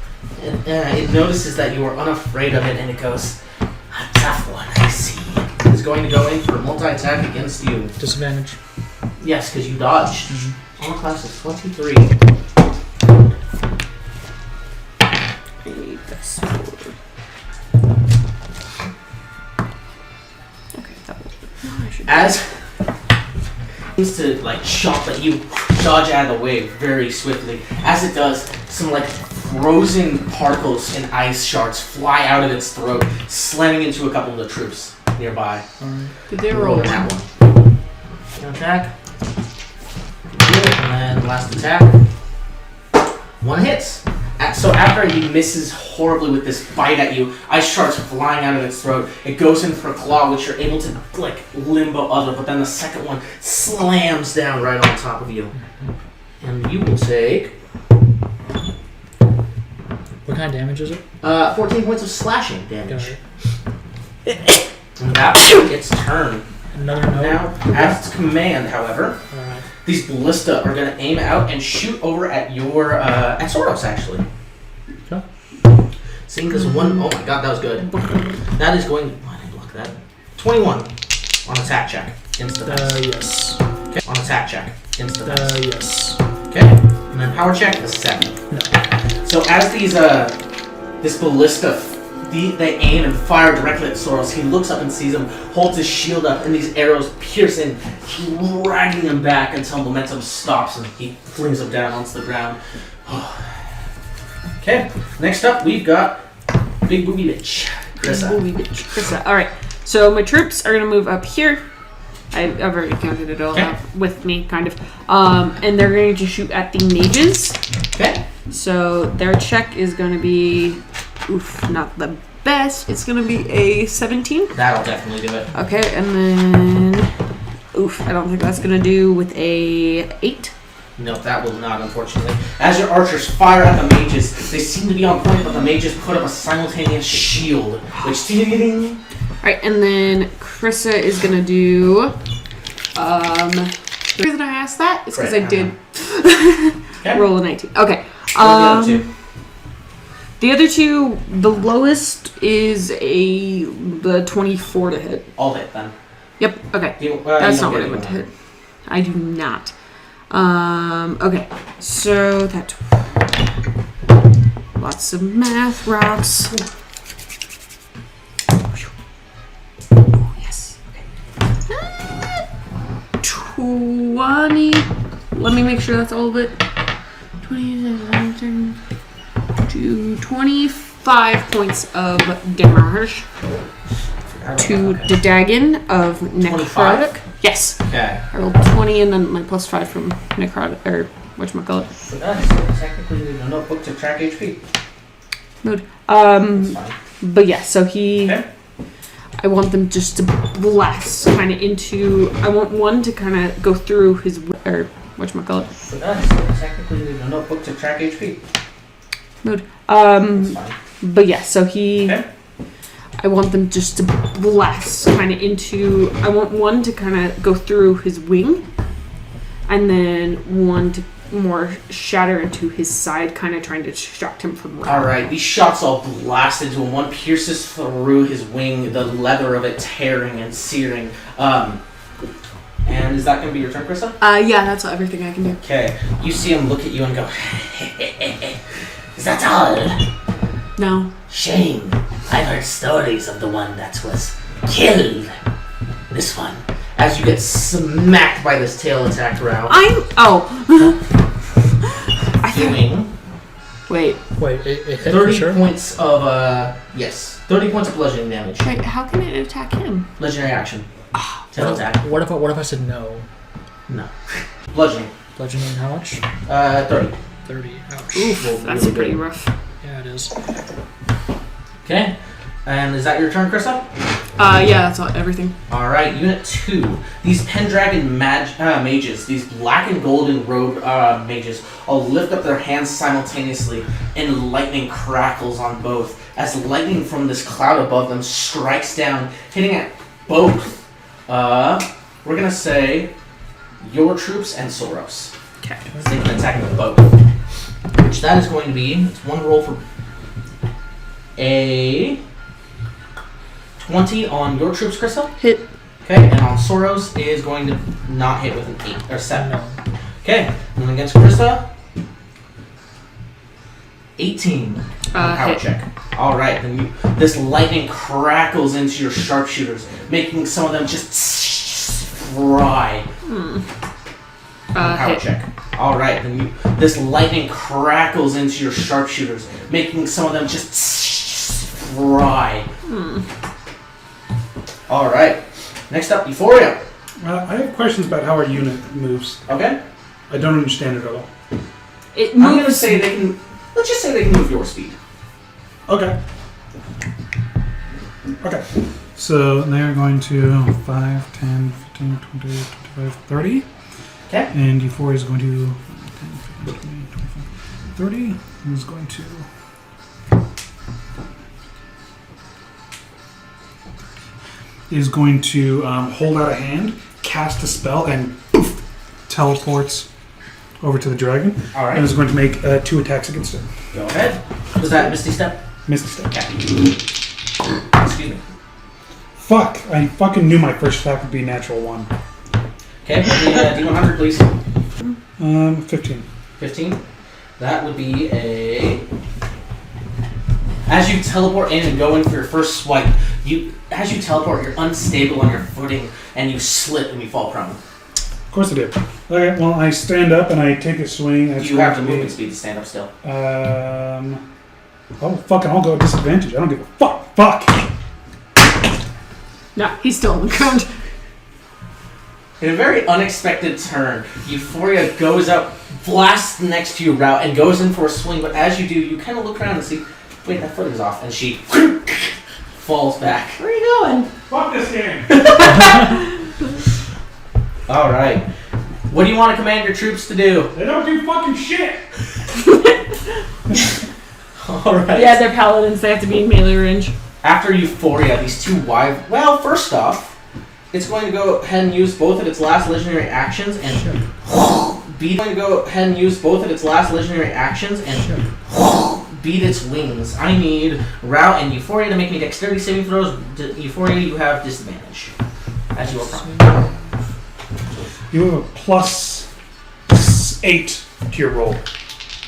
it notices that you are unafraid of it, and it goes, a tough one, I see. It's going to go in for a multi-attack against you. Disadvantage. Yes, because you dodged. Armor class is 23. I need this. Okay, that will. No, I should. As seems to like chomp at you, dodge out of the way very swiftly. As it does, some like frozen particles and ice shards fly out of its throat, slamming into a couple of the troops nearby. Alright. Did they roll? That one. Attack. And last attack. One hits. So after he misses horribly with this bite at you, ice shards flying out of its throat. It goes in for a claw, which you're able to like limbo other, but then the second one slams down right on top of you. And you will take What kind of damage is it? 14 points of slashing damage. Got it. And that's its turn. Another note. Now, as its command, however, Alright. these ballista are going to aim out and shoot over at your at Soros, actually. Okay. Seeing this one, oh my god, that was good. That is going. Why did I block that? 21 on attack check. Insta pass. Yes. Okay. On attack check. Insta pass. Yes. Okay. And then power check is 7. No. So as these this ballista. They aim and fire directly at Soros. He looks up and sees him, holds his shield up, and these arrows pierce in, dragging him back until momentum stops and he flings him down onto the ground. Okay, next up we've got Big Booby Bitch, Krissa. Booby bitch. Krissa. Alright, so my troops are going to move up here. I've already counted it all Okay. out with me, kind of. And they're going to shoot at the mages. Okay. So their check is going to be, not the best. It's going to be a 17. That'll definitely do it. Okay, and then, I don't think that's going to do with a 8. No, that will not, unfortunately. As your archers fire at the mages, they seem to be on point, but the mages put up a simultaneous shield, which ding. Alright, and then Krissa is going to do, the reason I asked that is because I did Okay. roll a 19. Okay. What are the other two? The other two, the lowest is the 24 to hit. All hit then. Yep, okay. That's not what I meant to hit. I do not. Okay. So that... Lots of math rocks. Oh, yes. Okay. 20... Let me make sure that's all of it. 20... to 25 points of damage to the Dagon of necrotic. 25? Yes. Okay. I rolled 20 and then my plus 5 from necrotic, or whatchamacallit. So that's technically a notebook to track HP. Mood. That's fine. But yeah, so he... Okay. I want them just to blast kind of into... I want one to kind of go through his... or whatchamacallit. So that's technically a notebook to track HP. Mood. That's fine. But yeah, so he... Okay. I want them just to blast kind of into... I want one to kind of go through his wing, and then one to more shatter into his side, kind of trying to distract him from running. Alright, these shots all blast into him. One pierces through his wing, the leather of it tearing and searing. And is that going to be your turn, Krissa? Yeah, that's everything I can do. Okay. You see him look at you and go, is that all? No. Shame. I've heard stories of the one that was killed. This one. As you get smacked by this tail attack round. I think... Doing Wait, it hit 30 for sure? points of, yes. 30 points of bludgeoning damage. wait, how can it attack him? Legendary action. Tail attack. What if I said no? No. Bludgeoning. Bludgeoning how much? 30. 30. Ouch. Oof, that's really pretty good. rough. Yeah, it is. Okay. And is that your turn, Krissa? Yeah, that's all, everything. Alright, Unit 2. These Pendragon mages, these black and golden robed mages, all lift up their hands simultaneously, and lightning crackles on both, as lightning from this cloud above them strikes down, hitting at both. We're gonna say your troops and Soros. Okay. So they can attack them both. Which that is going to be, it's one roll for a 20 on your troops, Krista. Hit. Okay, and on Soros is going to not hit with an 8 or 7. No. Okay, and then against Krista, 18. Power Hit. check. All right, then this lightning crackles into your sharpshooters, making some of them just fry. Power Hit. check. All right, then this lightning crackles into your sharpshooters, making some of them just fry. All right. Next up, Euphoria. I have questions about how our unit moves. Okay. I don't understand it at all. It I'm gonna moves. say they can. Let's just say they can move your speed. Okay. Okay. So they're going to 5, 10, 15, 20, 25, 30. Okay. And Euphoria is going to 10, 15, 20, 25, 30. And is going to... is going to hold out a hand, cast a spell, and poof, teleports over to the dragon. All right. And is going to make 2 attacks against it. Go ahead. Was that Misty Step? Misty Step. Okay. Excuse me. Fuck! I fucking knew my first attack would be natural 1. Okay, D100, please. 15. 15. That would be a. As you teleport in and go in for your first swipe, as you teleport, you're unstable on your footing and you slip and you fall prone. Of course I did. Okay, well, I stand up and I take a swing. You have the movement speed to stand up still. Oh, fucking, I'll go at disadvantage. I don't give a fuck. Fuck! No, he's still on the ground. In a very unexpected turn, Euphoria goes up, blasts next to your route, and goes in for a swing. But as you do, you kind of look around and see, wait, that footing's off, and she falls back. Where are you going? Fuck this game! All right. What do you want to command your troops to do? They don't do fucking shit! All right. Yeah, they're paladins. They have to be in melee range. After Euphoria, these two well, first off, it's going to go ahead and use both of its last legendary actions and beat its wings. I need Route and Euphoria to make me dexterity saving throws. Euphoria, you have disadvantage, as you are prone. You have a plus 8 to your roll.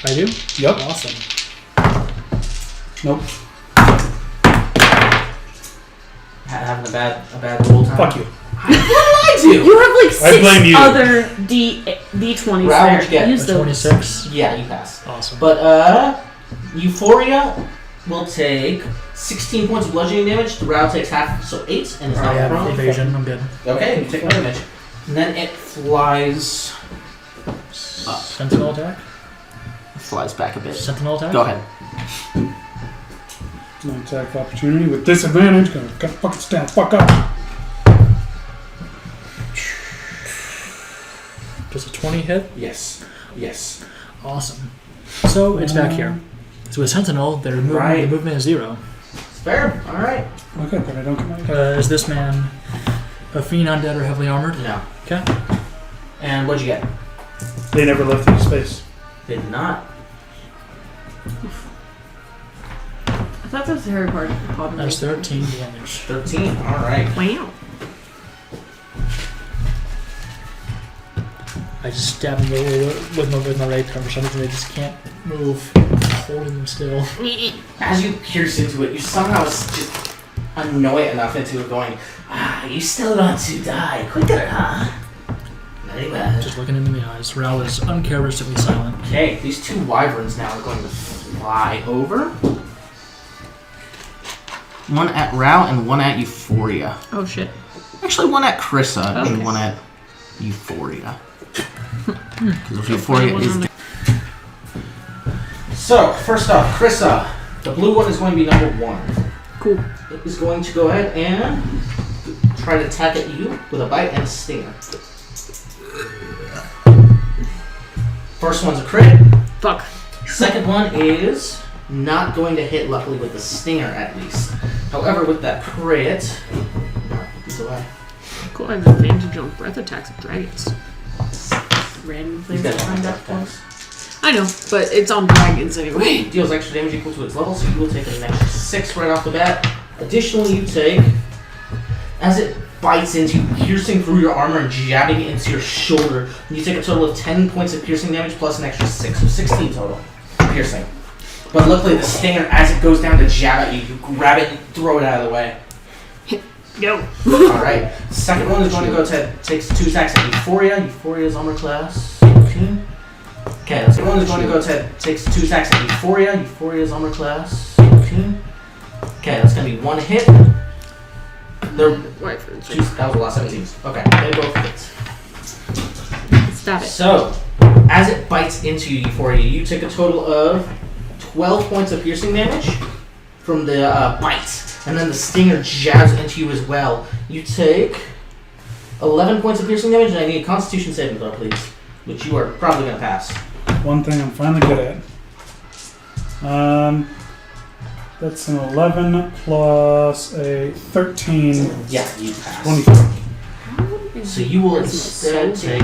I do? Yep. Awesome. Nope. Having a bad roll time. Fuck you. What did I do? You have like I blame 6 you. other D20s Round there. you get. Use A those. 26. Yeah, you pass. Awesome. But Euphoria will take 16 points of bludgeoning damage. The Route takes half, so 8, and it's I not have prone. evasion. I'm good. Okay, you take another damage. And then it flies Sentinel attack? back a bit. Sentinel attack? Go ahead. No attack of opportunity with disadvantage. Gotta fucking stand the fuck up. Does a 20 hit? Yes. Awesome. So it's back here. So with Sentinel, their movement, Right. the movement is 0. It's fair. All right. Okay, but I don't get my... Is this man a fiend, undead, or heavily armored? No. Okay. And what'd you get? They never left through space. They did not. I thought that was the Harry Potter. That's 13 damage. 13. All right. Wow. I just stab him with my right arm. For some reason, they just can't move. Holding them still. As you pierce into it, you somehow just annoy it enough into it going, you still want to die quicker, huh? Very well. Just looking him in the eyes. Ral is uncharacteristically silent. Okay, these two wyverns now are going to fly over. One at Rao and one at Euphoria. Oh shit. Actually, one at Krissa Okay. and one at Euphoria. Because Euphoria is... So, first off, Krissa. The blue one is going to be number 1. Cool. It is going to go ahead and try to attack at you with a bite and a stinger. First one's a crit. Fuck. Second one is not going to hit, luckily, with the stinger at least. However, with that crit, he's away. Cool. I have advantage on breath attacks of dragons. Random He's things got that find out attack for us. attacks. I know, but it's on dragons anyway. Deals extra damage equal to its level, so you will take an extra 6 right off the bat. Additionally, you take, as it bites into you, piercing through your armor and jabbing into your shoulder, you take a total of 10 points of piercing damage plus an extra 6, so 16 total piercing. But luckily, the stinger, as it goes down to jab at you, you grab it and throw it out of the way. Go. Alright, second one is going to go to, takes 2 attacks at Euphoria. Euphoria's armor class 14. Okay, the second one is going to go to, takes 2 attacks at Euphoria. Euphoria's armor class 14. Okay, that's going to be 1 hit. They're, jeez, that was the last 17s. Okay, they both hit. Stab it. So, as it bites into you, Euphoria, you take a total of 12 points of piercing damage from the bite. And then the stinger jabs into you as well. You take 11 points of piercing damage, and I need a Constitution saving throw, please. Which you are probably going to pass. One thing I'm finally good at. That's an 11 plus a 13. Yeah, you pass. 23. So you will instead take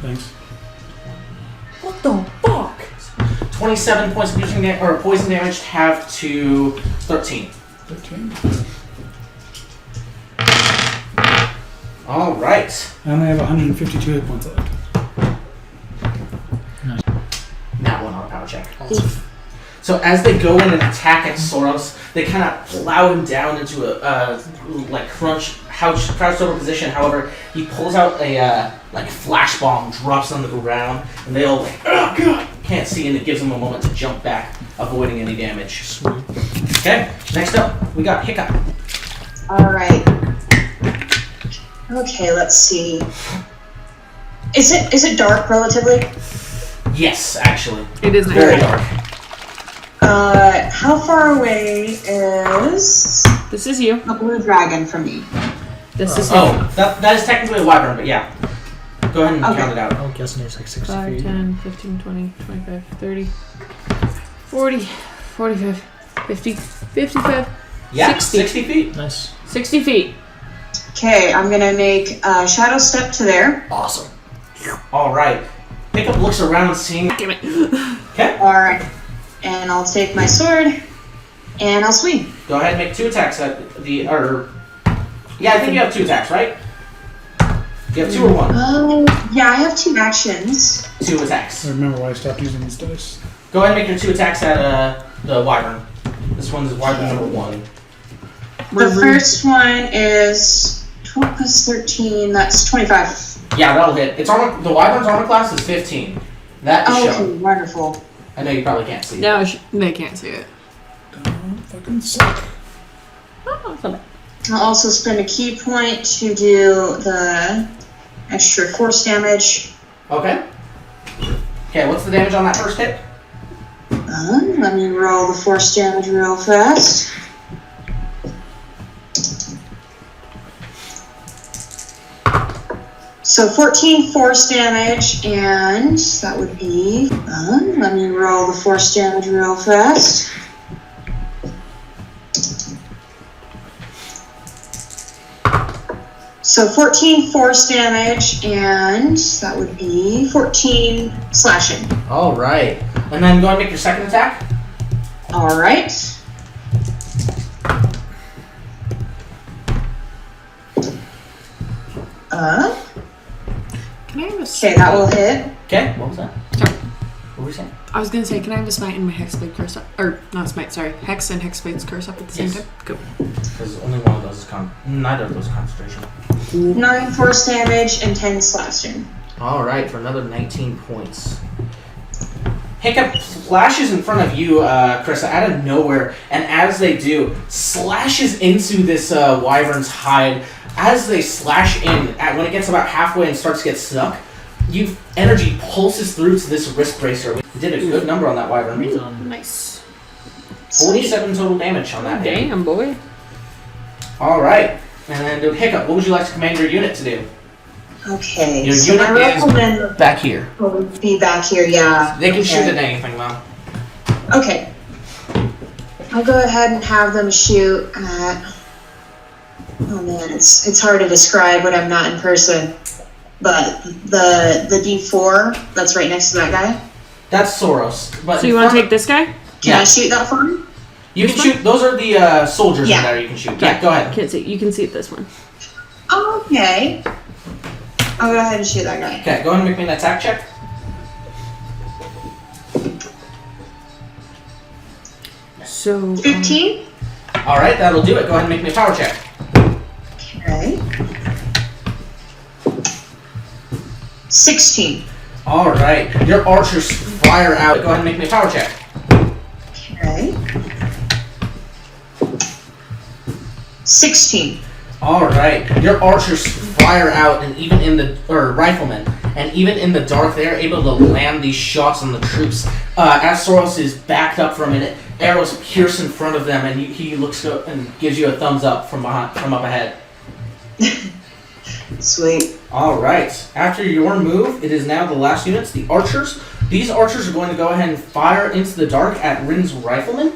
Thanks. What the fuck? 27 points of piercing or poison damage halved to 13. 13. All right. I only have 152 hit points left. That one on a power check. So as they go in and attack at Soros, they kind of plow him down into a like crouched over position. However, he pulls out a like flash bomb, drops on the ground, and they all like, oh god, can't see, and it gives them a moment to jump back, avoiding any damage. Sweet. Okay, next up we got Hiccup. Alright. Okay, let's see. Is it dark relatively? Yes, actually, It is very nice. dark. How far away is This is you. a blue dragon from me? This is Oh, that is technically a wyvern, but yeah. Go ahead and Okay. count it out. I'm guessing it's like 60 5, feet. 10, 15, 20, 25, 30, 40, 45, 50, 55, Yeah, 60. 60 feet. Nice. 60 feet. Okay, I'm gonna make a shadow step to there. Awesome. All right. Hiccup looks around, seeing. Damn it. Okay. Alright. And I'll take my sword and I'll swing. Go ahead and make 2 attacks at the. Or. Yeah, I think you have 2 attacks, right? You have 2 or 1? Yeah, I have 2 actions. 2 attacks. I remember why I stopped using these dice. Go ahead and make your 2 attacks at the wyvern. This one's wyvern number 1. The first one is 12 plus 13, that's 25. Yeah, that'll hit. It's armor. The wyvern's armor class is 15. That is Oh, okay, shown. wonderful. I know you probably can't see. No, they can't see it. Don't fucking suck. Oh, it's not bad. I'll also spend a key point to do the extra force damage. Okay. Okay, what's the damage on that first hit? Let me roll the force damage real fast. So 14 force damage, and that would be, let me roll the force damage real fast. So 14 force damage, and that would be 14 slashing. All right. And then go ahead and make your second attack. Alright. Can I have a Okay, that will hit. Okay. What was that? Sorry. What were you saying? I was gonna say, can I have a smite and my hexblade curse up? Or, not smite, sorry. Hex and hexblade's curse up at the same Yes. time? Cool. Because only one of those is neither of those is concentration. 9 force damage and 10 slashing. All right, for another 19 points. Hiccup flashes in front of you, Krista, out of nowhere, and as they do, slashes into this wyvern's hide. As they slash in, when it gets about halfway and starts to get stuck, energy pulses through to this wrist bracer. You did a good number on that wyvern. Done. Nice. 47 total damage on that hit. Damn, boy. Alright. And then Hiccup, what would you like to command your unit to do? Okay, Your so my unit is riflemen back here. will be back here, yeah. They can okay. shoot at anything, though. Okay. I'll go ahead and have them shoot at... Oh man, it's hard to describe when I'm not in person. But the D4 that's right next to that guy, That's Soros. But So you want to take this guy? can I shoot that for him? You can shoot. Those are the soldiers Yeah. in there you can shoot. Yeah, go ahead. Can't see. You can see this one. Okay. I'll go ahead and shoot that guy. Okay, go ahead and make me an attack check. So 15? Alright, that'll do it. Go ahead and make me a power check. Okay. 16. Alright, your archers fire out. Go ahead and make me a power check. Okay. 16. Alright, your archers fire out, and even in the, or riflemen, and even in the dark, they're able to land these shots on the troops. As Soros is backed up for a minute, arrows pierce in front of them, and he looks up and gives you a thumbs up from up ahead. Sweet. Alright, after your move, it is now the last units, the archers. These archers are going to go ahead and fire into the dark at Rin's riflemen,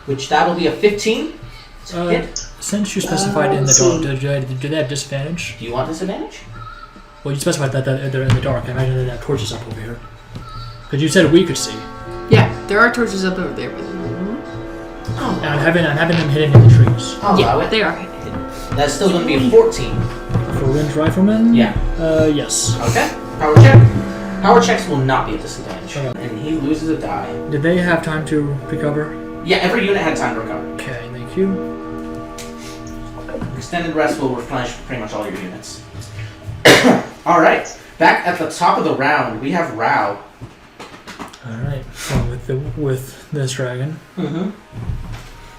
which that will be a 15. Hit. Since you specified in the dark, do they have disadvantage? Do you want disadvantage? Well, you specified that they're in the dark. I imagine they have torches up over here. Because you said we could see. Yeah, there are torches up over there. And I'm having them hidden in the trees. I'll allow Yeah, it. they are. That's still going to be a 14. For Rin's riflemen? Yeah. Yes. Okay. Power check. Power checks will not be a disadvantage. Okay. And he loses a die. Did they have time to recover? Yeah, every unit had time to recover. Okay, thank you. Extended rest will replenish pretty much all your units. Alright. Back at the top of the round, we have Rao. Alright, so with this dragon,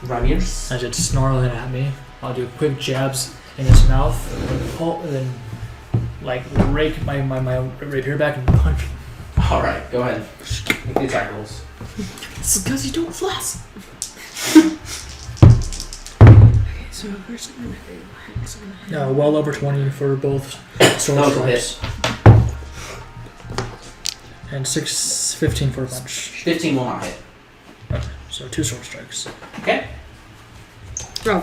Ramirs. as it's snarling at me, I'll do quick jabs in its mouth, and then like rake my rapier back and punch. Alright, go ahead. Make the attack rolls. It's because you don't floss. So first I'm gonna do Well over 20 for both sword Those will strikes. And 15 for a punch. 15 will not hit. Okay, so 2 sword strikes. Okay. Roll.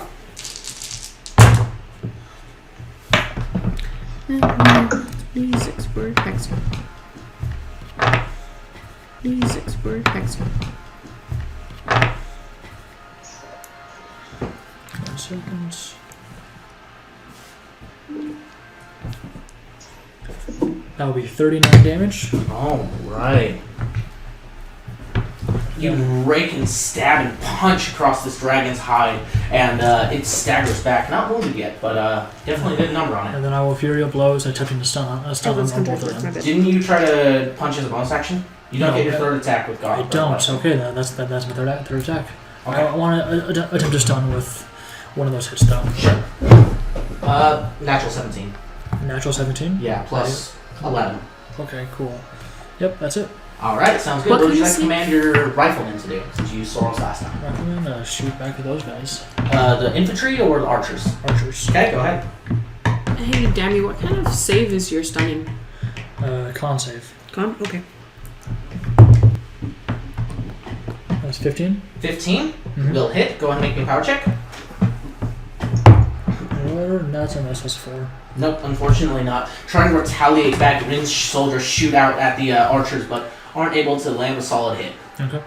D6 word hex. D6 word hex. 1 second. That will be 39 damage. Alright. You rake and stab and punch across this dragon's hide, and it staggers back. Not wounded yet, but definitely did a number on it. And then I will Fury Blows, attempting to stun on both of them. Didn't you try to punch as a bonus action? You don't No, get your third attack with God. I don't. Okay, then that's my third attack. Okay. I want to attempt to stun with one of those hits though. Sure. Natural 17. Natural 17? Yeah, plus 11. Okay, cool. Yep, that's it. Alright, sounds good. What What would you can like you to command your riflemen to do, since you used Soros last time? Recommend shoot back at those guys. The infantry or the archers? Archers. Okay, go ahead. Hey, Dammy, what kind of save is your stunning? Con save. Con? Okay. That's 15. 15 Mhm. will hit. Go ahead and make me a power check. That's a miss. That's 4. Nope, unfortunately not. Trying to retaliate back, Rin's soldiers shoot out at the archers, but aren't able to land a solid hit. Okay.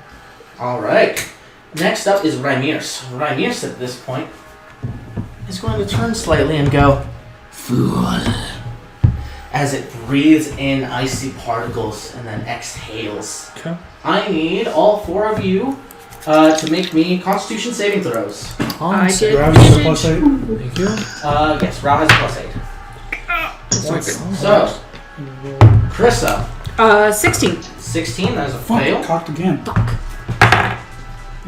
Alright. Next up is Ramirs. Ramirs at this point is going to turn slightly and go, "Fool," as it breathes in icy particles and then exhales. Okay. I need all 4 of you to make me Constitution saving throws. I save. did. Round is a plus 8. Thank you. Yes, Rao has a plus 8. That's So, Krissa, 16. 16, that is a Fuck, fail. cocked again. Fuck.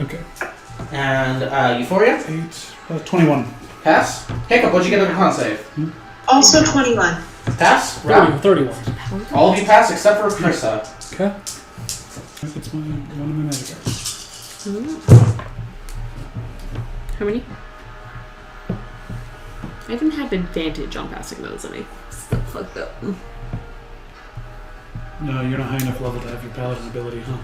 Okay. And Euphoria, 8, 21. pass. Hiccup, what'd you get on your con save? Also 21. Pass. Rao. 31. All of you pass except for Krissa. Okay. It's one of my magic cards. How many? I didn't have advantage on passing those any. Stuff like that. No, you're not high enough level to have your paladin ability, huh?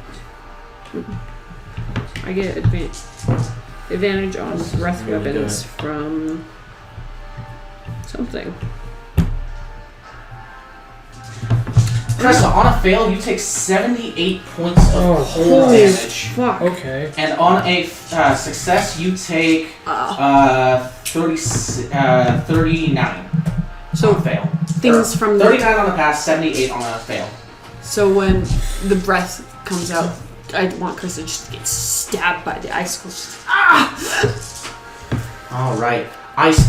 I get advantage on breath really weapons from something. Cressa, on a fail, you take 78 points of cold Holy damage. fuck. Okay. And on a success, you take 39 So on a fail. things from 39 on a pass, 78 on a fail. So when the breath comes out, I want Chris to just get stabbed by the icicles. Ah! Alright. Ice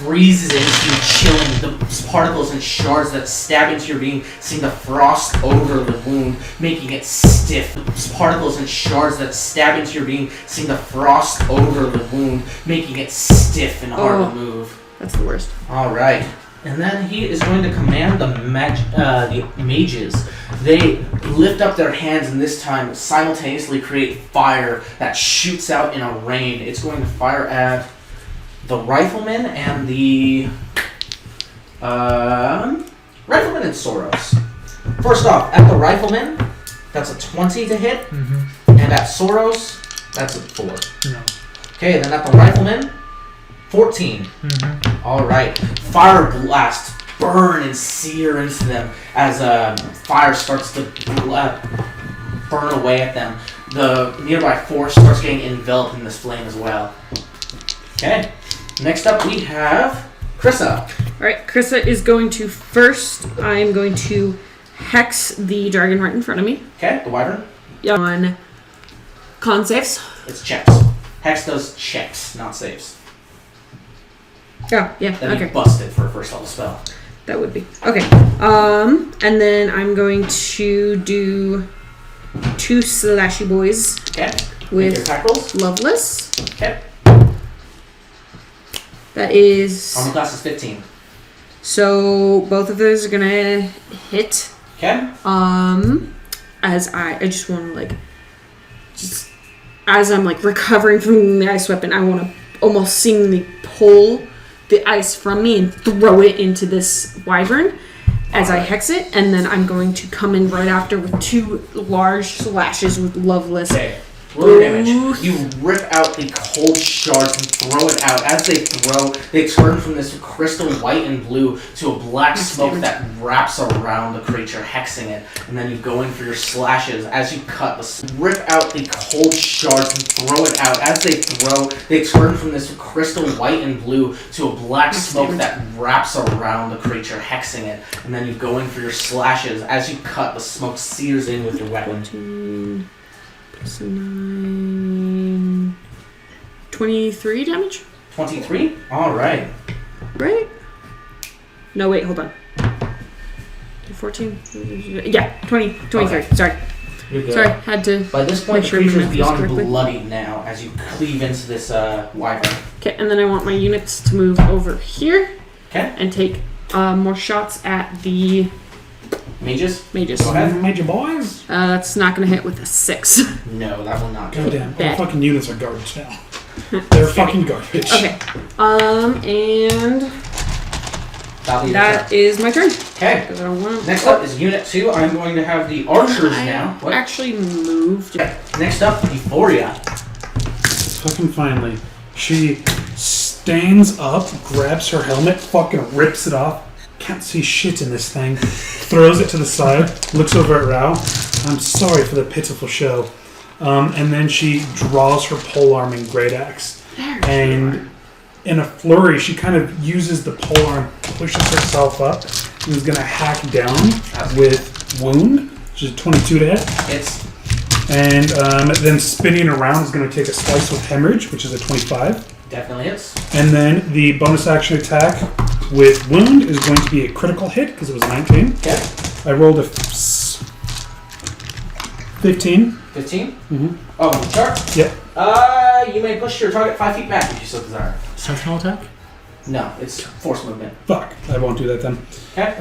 freezes into you, chilling. The particles and shards that stab into your being seem to frost over the wound, making it stiff. The particles and shards that stab into your being seem to frost over the wound, making it stiff and hard to move. That's the worst. Alright. And then he is going to command the mages. They lift up their hands and this time simultaneously create fire that shoots out in a rain. It's going to fire at the rifleman and the rifleman and Soros. First off, at the rifleman, that's a 20 to hit, and at Soros, that's a 4. No. Okay, then at the rifleman, 14. All right, fire blast burn and sear into them as fire starts to burn away at them. The nearby forest starts getting enveloped in this flame as well. Okay. Next up, we have Krissa. Alright, Krissa is going to first. I'm going to hex the dragon right in front of me. Okay, the wyvern. On con saves. It's checks. Hex does checks, not saves. Oh, yeah, That'd be okay. busted for a first level spell. That would be. Okay. And then I'm going to do 2 slashy boys Okay. Make your with attack rolls. Loveless. Okay. That is. Armor class is 15. So both of those are gonna hit. Okay. As I just want to just as I'm recovering from the ice weapon, I want to almost seemingly pull the ice from me and throw it into this wyvern as I hex it, and then I'm going to come in right after with 2 large slashes with Loveless. Okay. Roll damage. You rip out the cold shards and throw it out. As they throw, they turn from this crystal white and blue to a black smoke that wraps around the creature, hexing it. And then you go in for your slashes. As you cut, rip out the cold shards and throw it out. As they throw, they turn from this crystal white and blue to a black smoke that wraps around the creature, hexing it. And then you go in for your slashes. As you cut, the smoke sears in with your weapon. 23 damage? 23? Alright. Right? No, wait, hold on. 14? Yeah, 23. Okay. Sorry. You're good. Sorry, had to. By this point, Make the sure my creature is math is beyond correctly. bloody now as you cleave into this wyvern. Okay, and then I want my units to move over here Okay. and take more shots at the Mages? mages. Go ahead. Major boys? That's not going to hit with a 6. No, that will not do. Goddamn. All Bad. fucking units are garbage now. They're fucking garbage. Okay. And That'll be that is my turn. Okay. Because I don't want Next up is Unit 2. I'm going to have the archers I now. What? actually moved. Okay. Next up, Euphoria. Fucking finally. She stands up, grabs her helmet, fucking rips it off. Can't see shit in this thing. Throws it to the side, looks over at Rao. I'm sorry for the pitiful show. And then she draws her polearming great axe. And in a flurry, she kind of uses the polearm, pushes herself up, and is going to hack down with Wound, which is 22 to hit. It's And then spinning around is going to take a slice with Hemorrhage, which is a 25. definitely hits. And then the bonus action attack with Wound is going to be a critical hit because it was 19. Okay. I rolled a 15. 15? Mhm. Oh, chart? Yep. You may push your target 5 feet back if you so desire. Sentinel attack? No, it's force movement. Fuck. I won't do that then. Okay.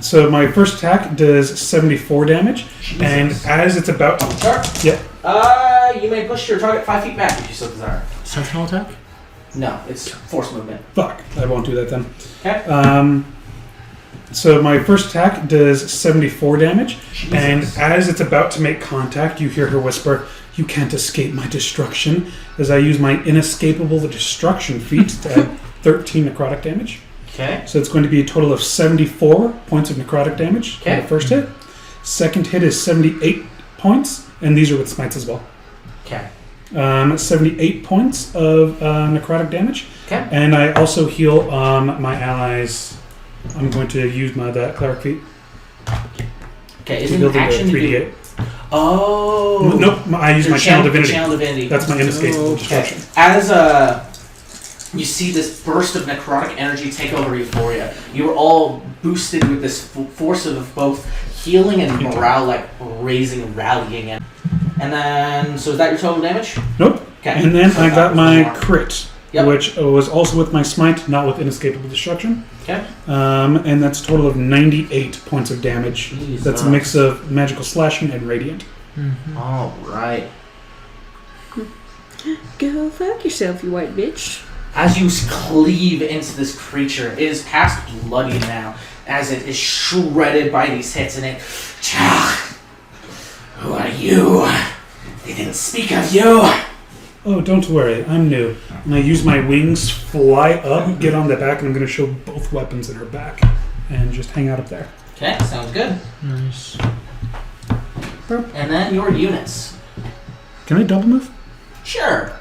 So my first attack does 74 damage, and as it's about to... Start. Yeah. You may push your target 5 feet back if you so desire. Sentinel attack? No, it's force movement. Fuck, I won't do that then. Okay. So my first attack does 74 damage, and as it's about to make contact, you hear her whisper, "You can't escape my destruction," as I use my inescapable destruction feat to add 13 necrotic damage. Okay. So it's going to be a total of 74 points of necrotic damage Okay. on the first hit. Second hit is 78 points, and these are with smites as well. Okay. 78 points of necrotic damage. Okay. And I also heal my allies. I'm going to use that cleric feat. Okay, to is it build an into action to do? 3d8. Oh. Nope, I use Your my channel divinity. Channel divinity. That's my inescapable Okay. destruction. As you see this burst of necrotic energy take over Euphoria, you are all boosted with this force of both healing and morale, like raising, rallying. And then, so is that your total damage? Nope. Okay. And then So I that got was my more. crit, Yep. which was also with my smite, not with inescapable destruction. Okay. And that's a total of 98 points of damage. Jesus. That's a mix of magical slashing and radiant. Mm-hmm. All right. Go fuck yourself, you white bitch. As you cleave into this creature, it is past bloody now, as it is shredded by these hits, and it... Who are you? They didn't speak of you. Oh, don't worry, I'm new. And I use my wings, fly up, get on the back, and I'm going to show both weapons in her back. And just hang out up there. Okay, sounds good. Nice. And then your units. Can I double move? Sure.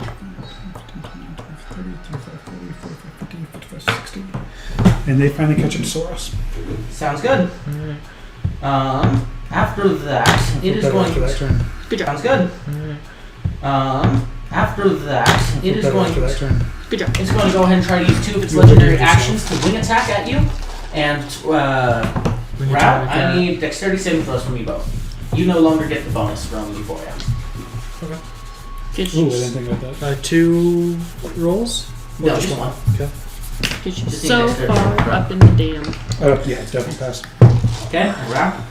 60. And they finally catch up to Soros. Sounds good. Alright. After that, it is going After that turn. Good job. Sounds good. Alright. After that, it is going After that turn. Good job. it's going to go ahead and try to use 2 of its legendary actions to wing attack at you. And Wing Rao, attack I at- need dexterity saving throws from you both. You no longer get the bonus from Euphoria. Good Ooh, I shit. didn't think about that. 2 rolls? Or No, just one. Okay. Good shit. Just need So dexterity. far up in the dam. Yeah, it's definitely passed. Okay, Rao.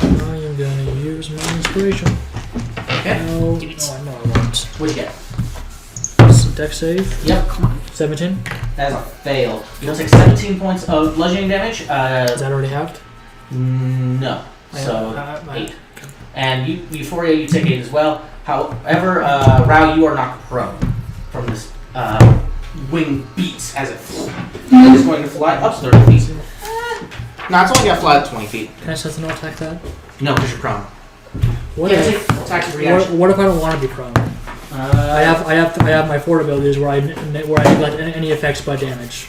I am gonna use my inspiration. Okay. No, Give it. I know I won't. What'd you get? So dex save. Yep. 17. That is a fail. You'll take 17 points of bludgeoning damage. Is that already halved? No. So 8. And Euphoria, you take 8 as well. However, Rao, you are knocked prone from this wing beats as it is going to fly up 30 feet. No, it's only going to fly up 20 feet. Can I sentinel attack that? No, because you're prone. What Yeah, if? take attack reaction. What if I don't want to be prone? I have my fort abilities where I neglect any effects by damage.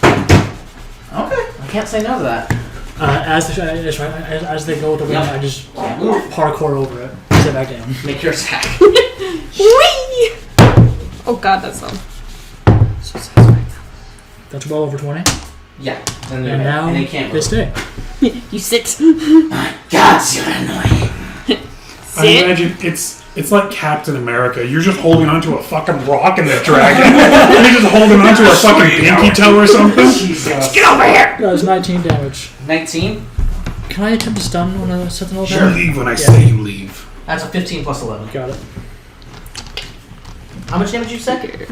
Okay, I can't say no to that. As they go with the wind, Yep. I just Can't move. parkour over it, sit back down. Make your attack. Whee! Oh god, that's so satisfying. That's well over 20. Yeah, and And now they can't they move. stay. You sit. My gods, you're annoying. I Sit. imagine it's like Captain America. You're just holding onto a fucking rock in the dragon. You're just holding onto a fucking pinky toe or something. Jesus. Get over here! That was 19 damage. 19? Can I attempt to stun on a sentinel You attack? leave when I say you leave. That's a 15 plus 11. Got it. How much damage you said?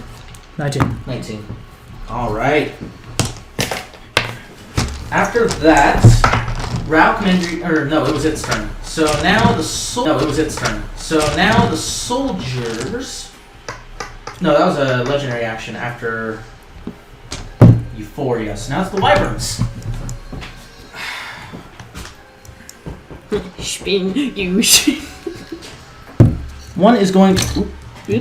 19. 19. Alright. After that, Rao Commander, or no, it was its turn. So now the soldiers. No, that was a legendary action after Euphoria. So now it's the wyverns. Spin, you spin. One is going to.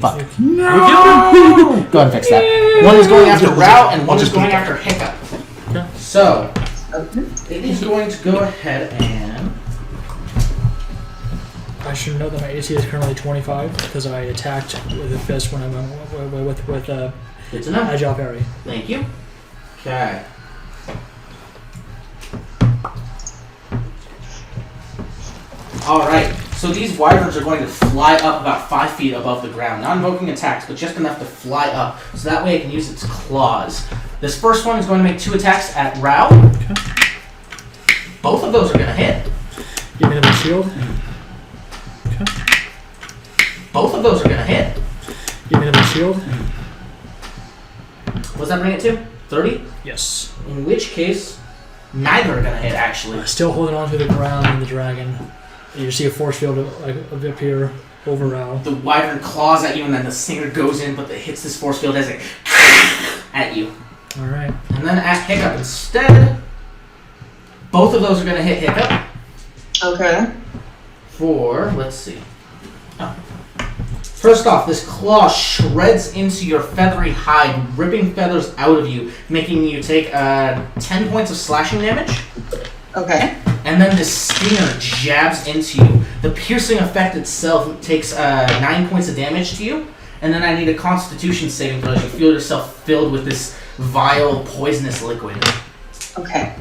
Fuck. No! Go ahead and fix that. One is going after Rao, and one is going after Hiccup. Okay. So, it is going to go ahead and. I should note that my AC is currently 25 because I attacked with a fist when I went with Good to know. agile parry. Thank you. Okay. Alright, so these wyverns are going to fly up about 5 feet above the ground. Not invoking attacks, but just enough to fly up. So that way it can use its claws. This first one is going to make 2 attacks at Rao. Both of those are gonna hit. Give me another shield. Both of those are gonna hit. Give me another shield. What's that bring it to? 30? Yes. In which case, neither are gonna hit, actually. Still holding on to the ground and the dragon. You see a force field appear over Rao. The wyvern claws at you, and then the singer goes in, but it hits this force field as it at you. Alright. And then at Hiccup instead, both of those are gonna hit Hiccup Okay. for, let's see. Oh. First off, this claw shreds into your feathery hide, ripping feathers out of you, making you take 10 points of slashing damage. Okay. And then the stinger jabs into you. The piercing effect itself takes 9 points of damage to you. And then I need a constitution saving throw as you feel yourself filled with this vile, poisonous liquid. Okay.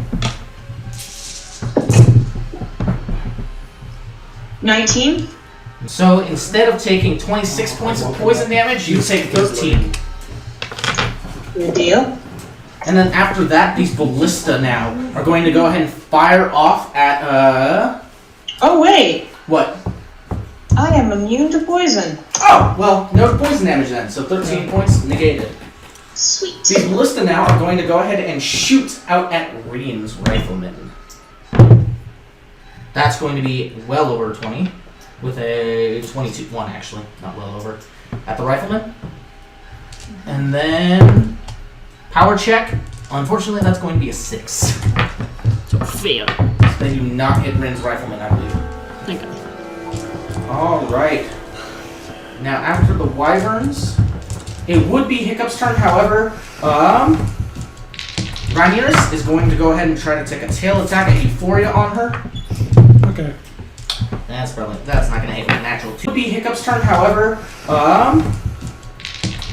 19. So instead of taking 26 points of poison damage, you take 13. Good deal. And then after that, these ballista now are going to go ahead and fire off at, Oh, wait. what? I am immune to poison. Oh, well, no poison damage then, so 13 points negated. Sweet. These ballista now are going to go ahead and shoot out at Rian's rifleman. That's going to be well over 20, with a 1 actually, not well over, at the rifleman. And then, power check. Unfortunately, that's going to be a 6. So fail. They do not hit Rian's rifleman, I believe. Okay. Alright. Now, after the wyverns, it would be Hiccup's turn, however, Rhaenyra's is going to go ahead and try to take a tail attack at Euphoria on her. Okay. That's not going to hit with a natural 2. It would be Hiccup's turn, however,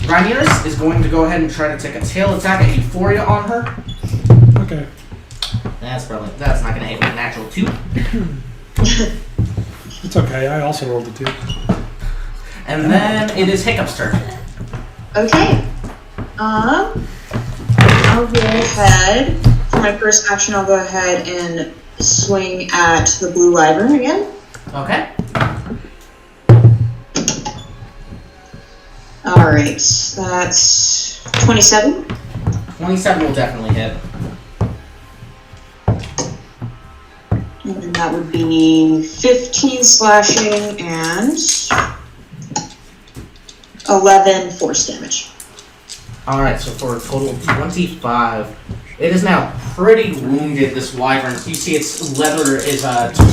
Rhaenyra's is going to go ahead and try to take a tail attack at Euphoria on her. Okay. That's not going to hit with a natural 2. It's okay. I also rolled a 2. And then it is Hiccup's turn. Okay. I'll go ahead. For my first action, I'll go ahead and swing at the blue wyvern again. Okay. Alright, that's 27. 27 will definitely hit. And that would be 15 slashing and 11 force damage. Alright, so for a total of 25. It is now pretty wounded, this wyvern. You see its leather is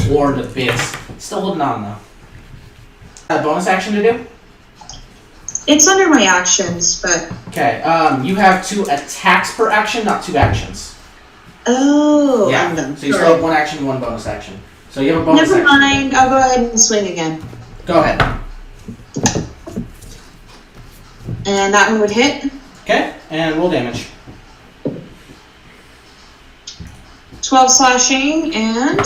torn to bits. Still holding on, though. A bonus action to do? It's under my actions, but... Okay, you have 2 attacks per action, not 2 actions. Oh, Yeah, I'm done. so you still Sorry. have 1 action, 1 bonus action. So you have a bonus Never action. mind, I'll go ahead and swing again. Go ahead. And that one would hit. Okay, and roll damage. 12 slashing and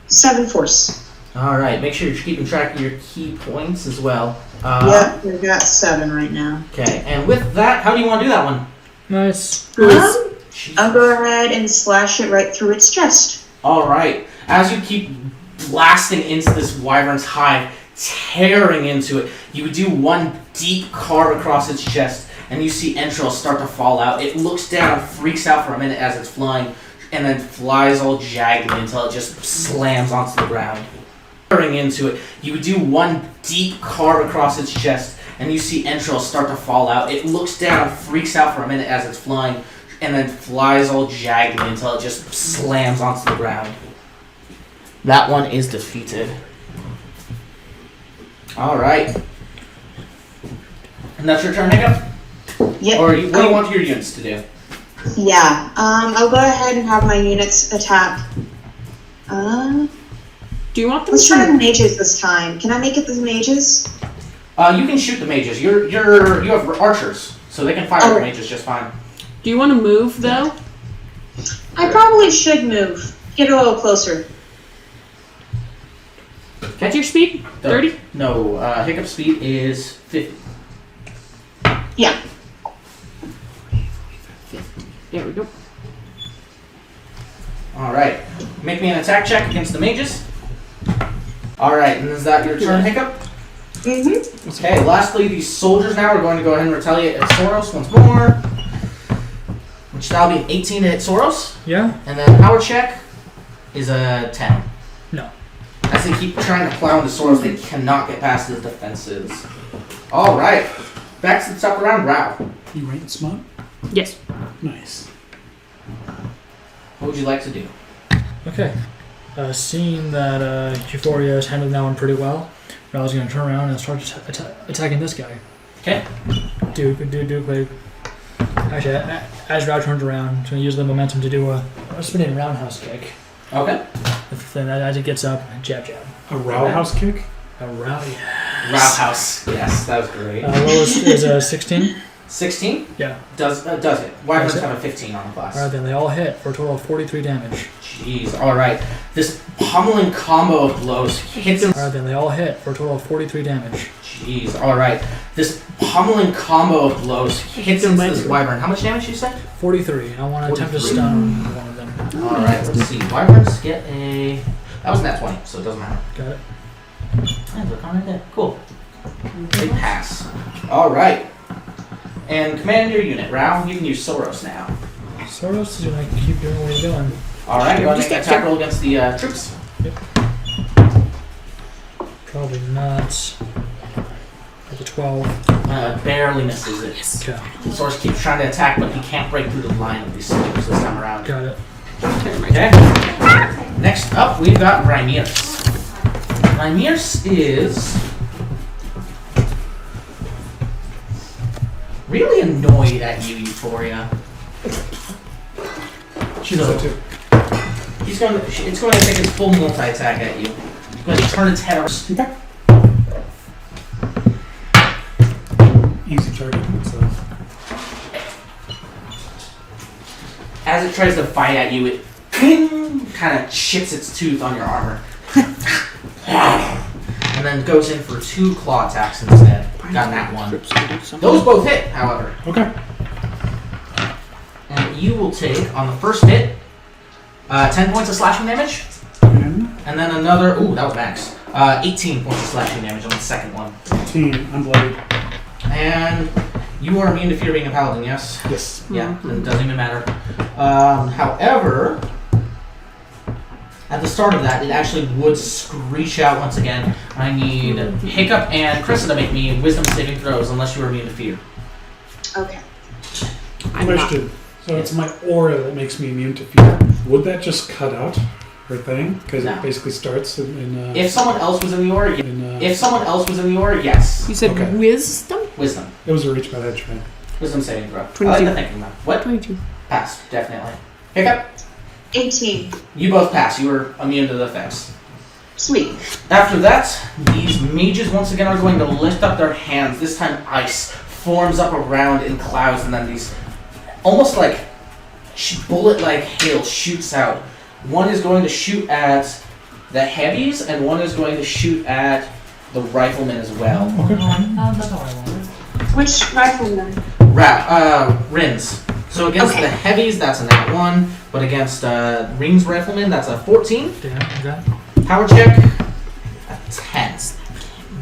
7 force. Alright, make sure you're keeping track of your key points as well. Yep, we've got 7 right now. Okay, and with that, how do you want to do that one? Nice. I'll go ahead and slash it right through its chest. Alright, as you keep blasting into this wyvern's hide, tearing into it, you do 1 deep carve across its chest, and you see entrails start to fall out. It looks down, freaks out for a minute as it's flying, and then flies all jaggedly until it just slams onto the ground. Tearing into it, you do 1 deep carve across its chest, and you see entrails start to fall out. It looks down, freaks out for a minute as it's flying, and then flies all jaggedly until it just slams onto the ground. That one is defeated. Alright. And that's your turn, Hiccup? Yep. Or what do you want your units to do? Yeah. I'll go ahead and have my units attack. Do you want them Let's try the to... mages this time. Can I make it the mages? You can shoot the mages. You have archers, so they can fire the mages just fine. Do you want to move, though? I probably should move. Get a little closer. What's your speed? 30? No, Hiccup speed is 50. Yeah. There we go. Make me an attack check against the mages. Alright, and is that your turn, Hiccup? Mm-hmm. Okay, lastly, these soldiers now are going to go ahead and retaliate at Soros once more. Which that'll be an 18 to hit Soros. Yeah? And then power check is a 10. No. As they keep trying to plow into Soros, they cannot get past his defenses. Alright. Back to the top round, Rao. You right, smart? Yes. Nice. What would you like to do? Okay. Seeing that Euphoria is handling that one pretty well, Rao's going to turn around and start attacking this guy. Okay. Duke, wait. Actually, as Rao turns around, he's going to use the momentum to do a spinning roundhouse kick. Okay. Then as it gets up, jab. A roundhouse kick? A Rao, yeah. Roundhouse. Yes, that was great. Lowest is 16. 16? Yeah. Does it. Wyverns have a 15 on the class. Alright, then they all hit for a total of 43 damage. Jeez. Alright. This pummeling combo of blows hits him. Alright, then they all hit for a total of 43 damage. Jeez. Alright. This pummeling combo of blows hits into this wyvern. How much damage you said? 43. I want to attempt to 43. stun one of them. Alright, let's see. Wyverns get a... That was nat 20, so it doesn't matter. Got it. Yeah, look on right there. Cool. Big pass. Alright. And command your unit. Rao, you can use Soros now. Soros is going to keep doing what he's doing. Alright, go ahead and make an attack roll against the troops. Probably not. At the 12. Barely misses it. Okay. Soros keeps trying to attack, but he can't break through the line of these soldiers this time around. Got it. Okay. Next up, we've got Rhaenyra. Rhaenyra is really annoyed at you, Euphoria. She does that too. It's going to take its full multi-attack at you. It's going to turn its head around. Easy target. So. As it tries to bite at you, it kind of chips its tooth on your armor. And then goes in for 2 claw attacks instead. Got that one. Those both hit, however. Okay. And you will take, on the first hit, 10 points of slashing damage. And then another, ooh, that was max. 18 points of slashing damage on the second one. 18. I'm bloodied. And you are immune to fear being a paladin, yes? Yes. Yeah, then it doesn't even matter. However, at the start of that, it actually would screech out once again. I need Hiccup and Krista to make me wisdom saving throws unless you are immune to fear. Okay. Question. So it's my aura that makes me immune to fear. Would that just cut out her thing? Because No. it basically starts in If someone else was in the aura, yes. You said Okay. wisdom? Wisdom. it was a reach by that try. Wisdom saving throw. I like 22. the thinking though. What? 22. Pass, definitely. Hiccup, 18. you both pass. You are immune to the effects. Sweet. After that, these mages once again are going to lift up their hands. This time ice forms up around in clouds, and then these almost like bullet-like hail shoots out. One is going to shoot at the heavies, and one is going to shoot at the riflemen as well. That's all I wanted. Which rifleman? Rins. So against Okay. the heavies, that's a nat 1, but against Rings riflemen, that's a 14. Damn, okay. Power check, a 10.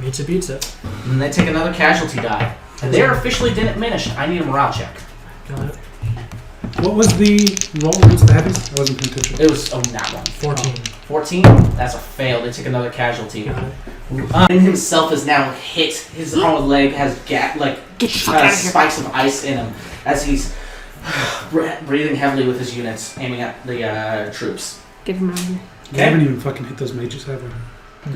Meets it, beats it. And they take another casualty die. And they are officially diminished. I need a morale check. Got it. What was the roll against the heavies? I wasn't paying attention. It was, nat 1. 14. 14? That's a fail. They take another casualty. Got it. And himself is now hit. His arm leg has Get the fuck out of here. spikes of ice in him as he's breathing heavily with his units, aiming at the troops. Get him out of here. We haven't even fucking hit those mages, have we?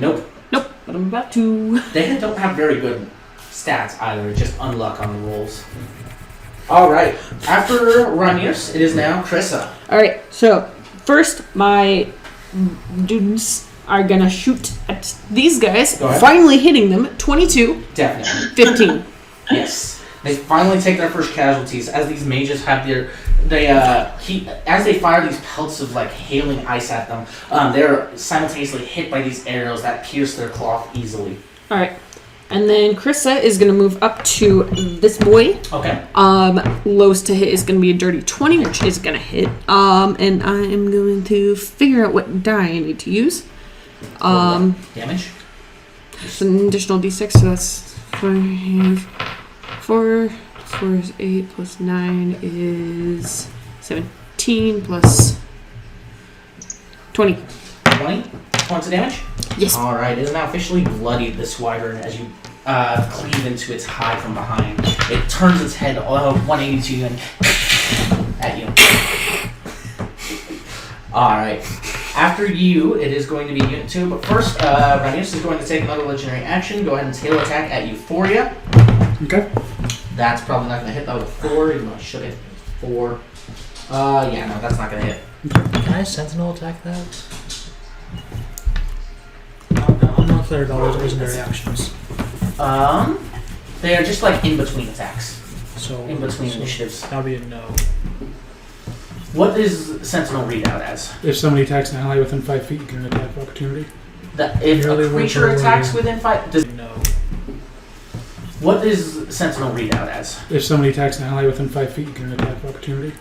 Nope. Nope, but I'm about to. They don't have very good stats either, just unluck on the rolls. Alright, after Rhaenyra, it is now Krissa. Alright, so first my dudes are gonna shoot at these guys, Go ahead. finally hitting them. 22, Definitely. 15. Yes. They finally take their first casualties as these mages have as they fire these pelts of like hailing ice at them, they're simultaneously hit by these arrows that pierce their cloth easily. Alright, And then Krissa is going to move up to this boy. Okay. Lowest to hit is going to be a dirty 20, which is going to hit. And I am going to figure out what die I need to use. Damage? It's an additional d6, so that's 4 is 8 plus 9 is 17 plus 20. 20 points of damage? Yes. Alright, it is now officially bloodied, this wyvern, as you cleave into its hide from behind. It turns its head 180 to you and at you. Alright. After you, it is going to be Unit 2, but first, Ranius is going to take another legendary action. Go ahead and tail attack at Euphoria. Okay. That's probably not going to hit. That was a 4, even though I should hit 4. Yeah, no, that's not going to hit. Can I sentinel attack that? I'm not clear about those legendary actions. They are just like in between attacks, So in between initiatives. That would be a no. What is Sentinel read out as? If somebody attacks an ally within 5 feet, you get an attack of opportunity. If Merely a creature one attacks forward. within 5, does No. what is Sentinel read out as? If somebody attacks an ally within 5 feet, you get an attack of opportunity.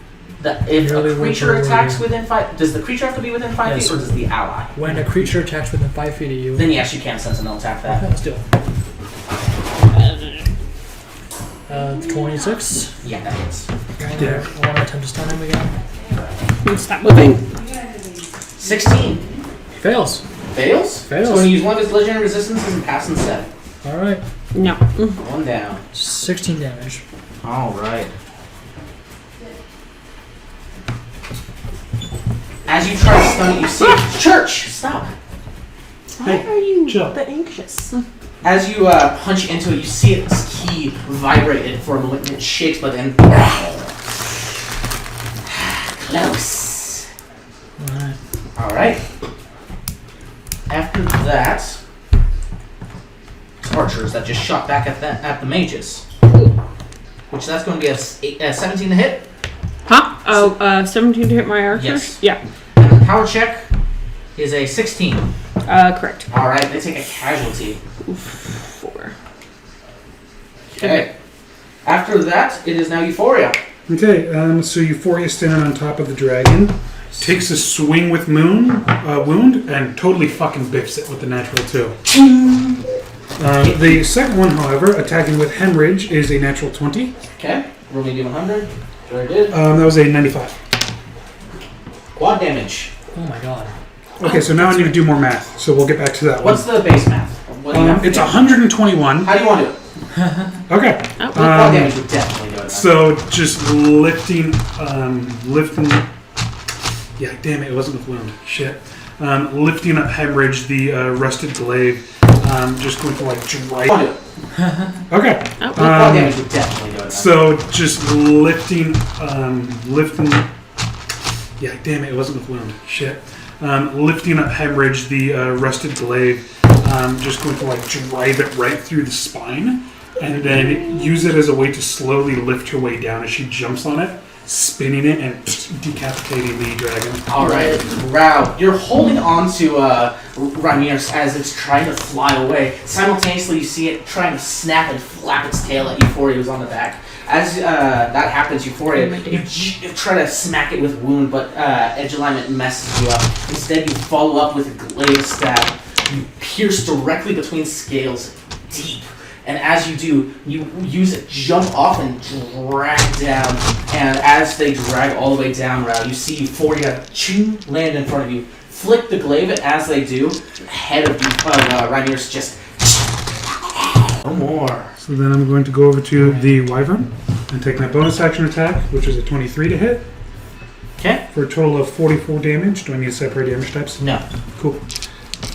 If Merely a one creature forward. attacks within 5, does the creature have to be within 5 Yes. feet, or does the ally? When a creature attacks within 5 feet of you, Then yes, you can Sentinel attack that. let's do it. 26. Yeah, that hits. Yeah. I want to attempt to stun him again. Stop moving. 16 Fails. fails. Fails. So when you use one of his legendary resistances and pass and 7. All right. No. 1 down. 16 damage. All right. As you try to stun it, you see Church. Stop. Why are you chill. the anxious? As you punch into it, you see its key vibrate it for a moment, and it shakes, but then close. All right. All right. After that, archers that just shot back at the mages, which that's going to be a 17 to hit. Huh? Oh, 17 to hit my archers? Yes. Yeah. And the power check is a 16. Correct. All right, they take a casualty. 4. Okay. After that, it is now Euphoria. Okay, so Euphoria standing on top of the dragon takes a swing with wound and totally fucking biffs it with the natural 2. The second one, however, attacking with hemorrhage, is a natural 20. Okay. Roll me D100. Very good. That was a 95. Quad damage. Oh my god. Okay, so now I need to do more math, so we'll get back to that What's the base math? What do you have to It's do? 121. How do you want to do it? Okay. Quad damage would definitely do it. So just lifting. Yeah, damn it, it wasn't with wound. Shit. Lifting up hemorrhage, the rusted glaive. Just going to like drive. Want to do it. Okay. Quad damage would definitely do it. So just lifting. Yeah, damn it, it wasn't with wound. Shit. Lifting up hemorrhage, the rusted glaive. Just going to like drive it right through the spine, and then use it as a way to slowly lift her way down as she jumps on it, spinning it and decapitating the dragon. All right, Rao, you're holding on to Ramirez as it's trying to fly away. Simultaneously, you see it trying to snap and flap its tail at Euphoria, who's on the back. As that happens, Euphoria, you try to smack it with wound, but edge alignment messes you up. Instead, you follow up with a glaive stab. You pierce directly between scales, deep. And as you do, you use it, jump off and drag down. And as they drag all the way down, you see Euphoria land in front of you. Flick the glaive, and as they do, the head of Ramirez just... No more. So then I'm going to go over to the wyvern and take my bonus action attack, which is a 23 to hit, Okay? for a total of 44 damage. Do I need to separate damage types? No. Cool.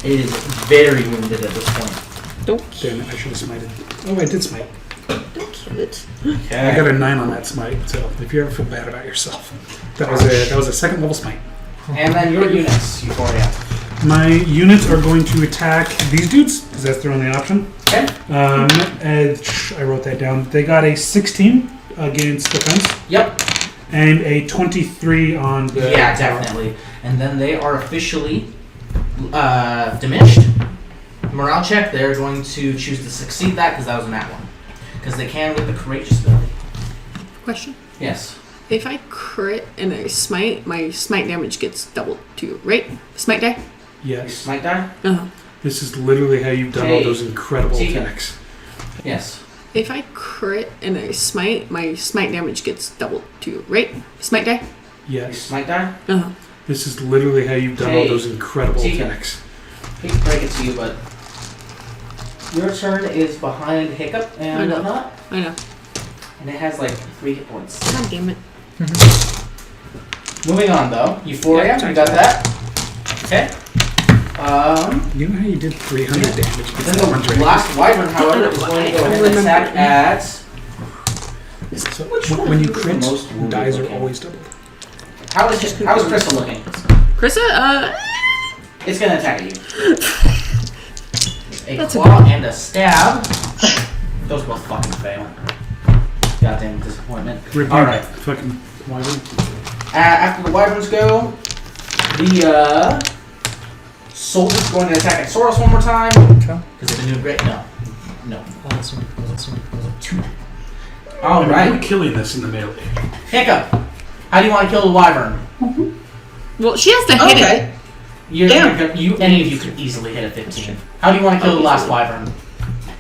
It is very wounded at this point. Don't Damn it, I should have smited. Oh, I did smite. kill it. I got a 9 on that smite, so if you ever feel bad about yourself. That was a second level smite. And then your units, Euphoria. My units are going to attack these dudes, because that's their only option. Okay? And I wrote that down. They got a 16 against defense, Yep. and a 23 on the... Yeah, definitely. And then they are officially diminished. morale check, they're going to choose to succeed that because that was a nat one. Because they can with the courageous ability. Question. Yes. If I crit and I smite, my smite damage gets doubled too, right? Smite die? Your Yes. smite die? Uh-huh. This is literally how you've done all Hey, those incredible Tegan. attacks. Yes. If I crit and I smite, my smite damage gets doubled too, right? Smite die? Your Yes. smite die? Uh-huh. This is literally how you've done all Hey, those incredible Tegan. attacks. Hate to break it to you, but your turn is behind Hiccup I and know. whatnot, I know. and it has like 3 hit points. God damn it. Moving on though, Euphoria, Yeah, you got that? Okay. You know how you did 300 Yeah. damage against Then that one the dragon? last wyvern, however, is going to go ahead and remember. attack at. So Which one when of you you is the crit, most wounded dies are looking? always doubled. How is Crystal looking? Krissa, It's gonna attack you. A That's a claw and a stab. Those both fucking fail. Goddamn disappointment. Rip All you, right. Fucking wyvern. After the wyverns go, the soldier's going to attack at Soros one more time Okay. because they've been doing great. No. Awesome. All I'm right. killing this in the melee. Hiccup. How do you want to kill the wyvern? well, she has to hit it. Okay. Any of you could easily hit a 15. How do you want to kill the last wyvern?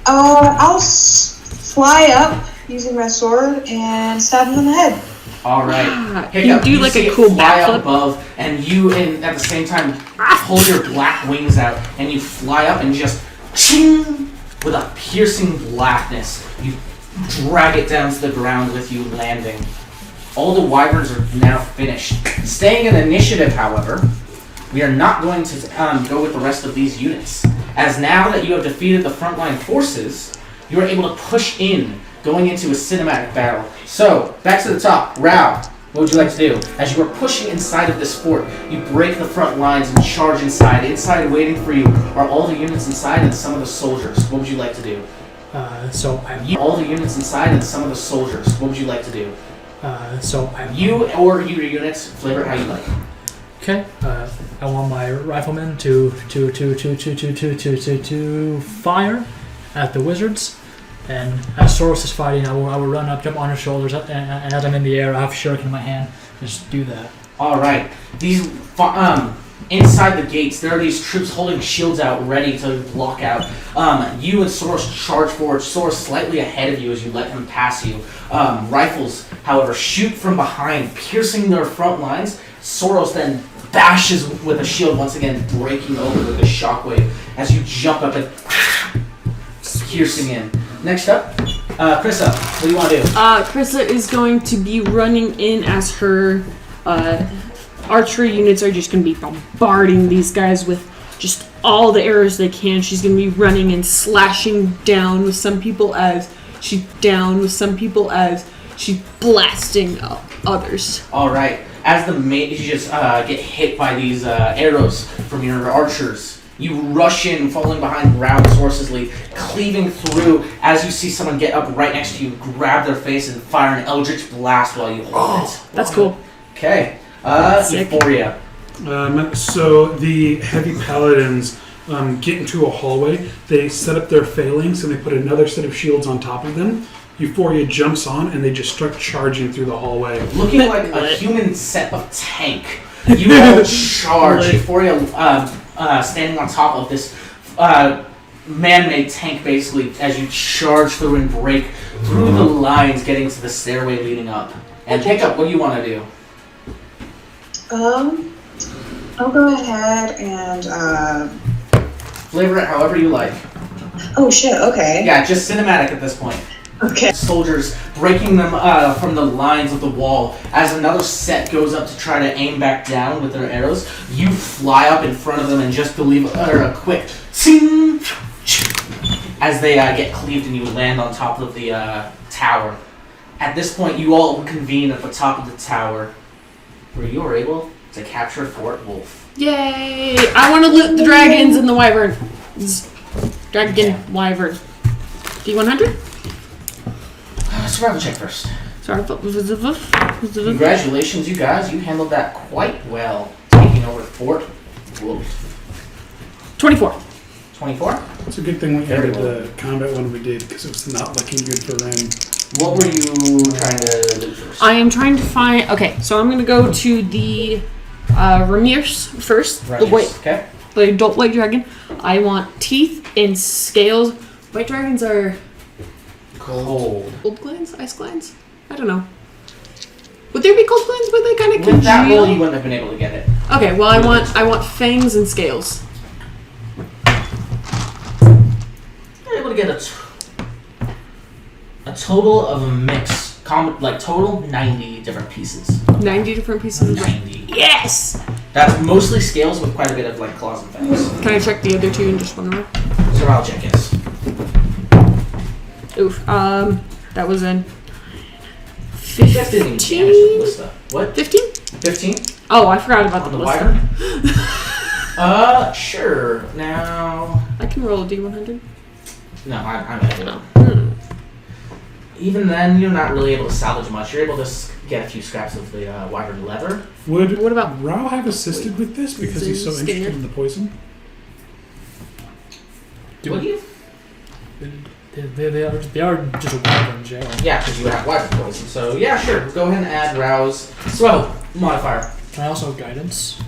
I'll fly up using my sword and stab him in the head. All right. Ah, Hiccup, you do like see a it cool fly up backflip. above, and you, at the same time, pull your black wings out, and you fly up and just ching with a piercing blackness. You drag it down to the ground with you landing. All the wyverns are now finished. Staying in initiative, however, we are not going to go with the rest of these units. As now that you have defeated the frontline forces, you are able to push in, going into a cinematic battle. So, back to the top. Rao, what would you like to do? As you are pushing inside of this fort, you break the front lines and charge inside. Inside waiting for you are all the units inside and some of the soldiers. What would you like to do? All the units inside and some of the soldiers. What would you like to do? You or your units, flavor it how you like. Okay. I want my riflemen to fire at the wizards, and as Soros is fighting, I will run up, jump on his shoulders, and as I'm in the air, I have shuriken in my hand. Just do that. All right. These inside the gates, there are these troops holding shields out, ready to block out. You and Soros charge forward. Soros slightly ahead of you as you let him pass you. Rifles, however, shoot from behind, piercing their front lines. Soros then bashes with a shield once again, breaking over with a shockwave as you jump up and piercing in. Next up, Krissa, what do you want to do? Krissa is going to be running in as her archery units are just going to be bombarding these guys with just all the arrows they can. She's going to be running and slashing down with some people as she's down, with some people as she's blasting others. All right. As the mages get hit by these arrows from your archers, you rush in, falling behind Rao and Soros' lead, cleaving through as you see someone get up right next to you, grab their face, and fire an eldritch blast while you hold it. That's cool. Okay. Sick. Euphoria. So the heavy paladins get into a hallway. They set up their phalanx and they put another set of shields on top of them. Euphoria jumps on and they just start charging through the hallway. Looking like a human set of tank. You all charge. Euphoria standing on top of this man-made tank, basically, as you charge through and break through the lines, getting to the stairway leading up. And Hiccup, what do you want to do? I'll go ahead and, Flavor it however you like. oh shit, okay. Yeah, just cinematic at this point. Okay. Soldiers breaking them from the lines of the wall. As another set goes up to try to aim back down with their arrows, you fly up in front of them and just utter a quick ting as they get cleaved and you land on top of the tower. At this point, you all convene at the top of the tower, where you are able to capture Fort Wulf. Yay! I want to loot the dragons and the wyvern. Dragon, wyvern. D100? Survival check first. Sorry. Congratulations, you guys. You handled that quite well, taking over Fort Wulf. 24. 24. It's a good thing we Very ended well. the combat when we did, because it was not looking good for Ren. What were you trying to do first? I am trying to find. Okay, so I'm gonna go to the Ramirez first. Right. The white, Okay. the adult white dragon. I want teeth and scales. White dragons are Cold. cold glands, ice glands. I don't know. Would there be cold glands where they kind of With that roll, you congeal? wouldn't have been able to get it. Okay, well I want fangs and scales. You're able to get a total of a mix, total 90 different pieces. 90 different pieces. 90. Yes. That's mostly scales with quite a bit of like claws and fangs. Can I check the other two in just one row? So I'll check yes. Oof. That was in You guys didn't even damage the ballista. What? 15? 15? Oh, I forgot about On the the ballista. wyvern? Sure. Now, I can roll a D100. no, I'm gonna do it. Hmm. Even then, you're not really able to salvage much. You're able to get a few scraps of the wyvern leather. Would What about- Rao have assisted with this because he's so Stinger? interested in the poison? Would you? They are just a wyvern jail. Yeah, because you have wyvern poison. So yeah, sure. Go ahead and add rouse. Survival modifier. Can I also have guidance?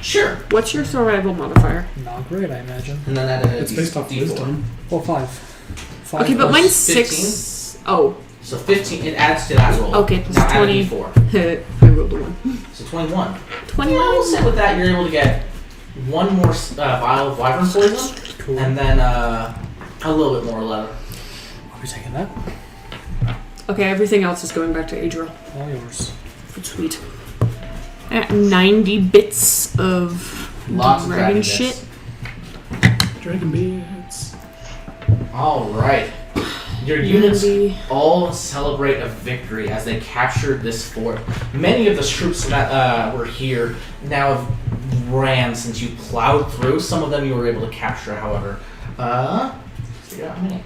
Sure. What's your survival modifier? Not great, I imagine. And then add a It's based off D4. wisdom. Well, 5. Okay, but plus mine's 15? 6. Oh. So 15. It adds to that roll. Okay, plus now 20. add a D4. I rolled a 1. So 21. 21. Yeah, we'll sit with that. You're able to get one more vial of wyvern poison, Cool. and then a little bit more leather. Are we taking that? Okay, everything else is going back to Adriel. All yours. Sweet. 90 bits of Lots of dragon dragon shit. bits. Dragon beards. All right. Your units 90. all celebrate a victory as they captured this fort. Many of the troops that were here now have ran since you plowed through. Some of them you were able to capture, however. Figure out how many.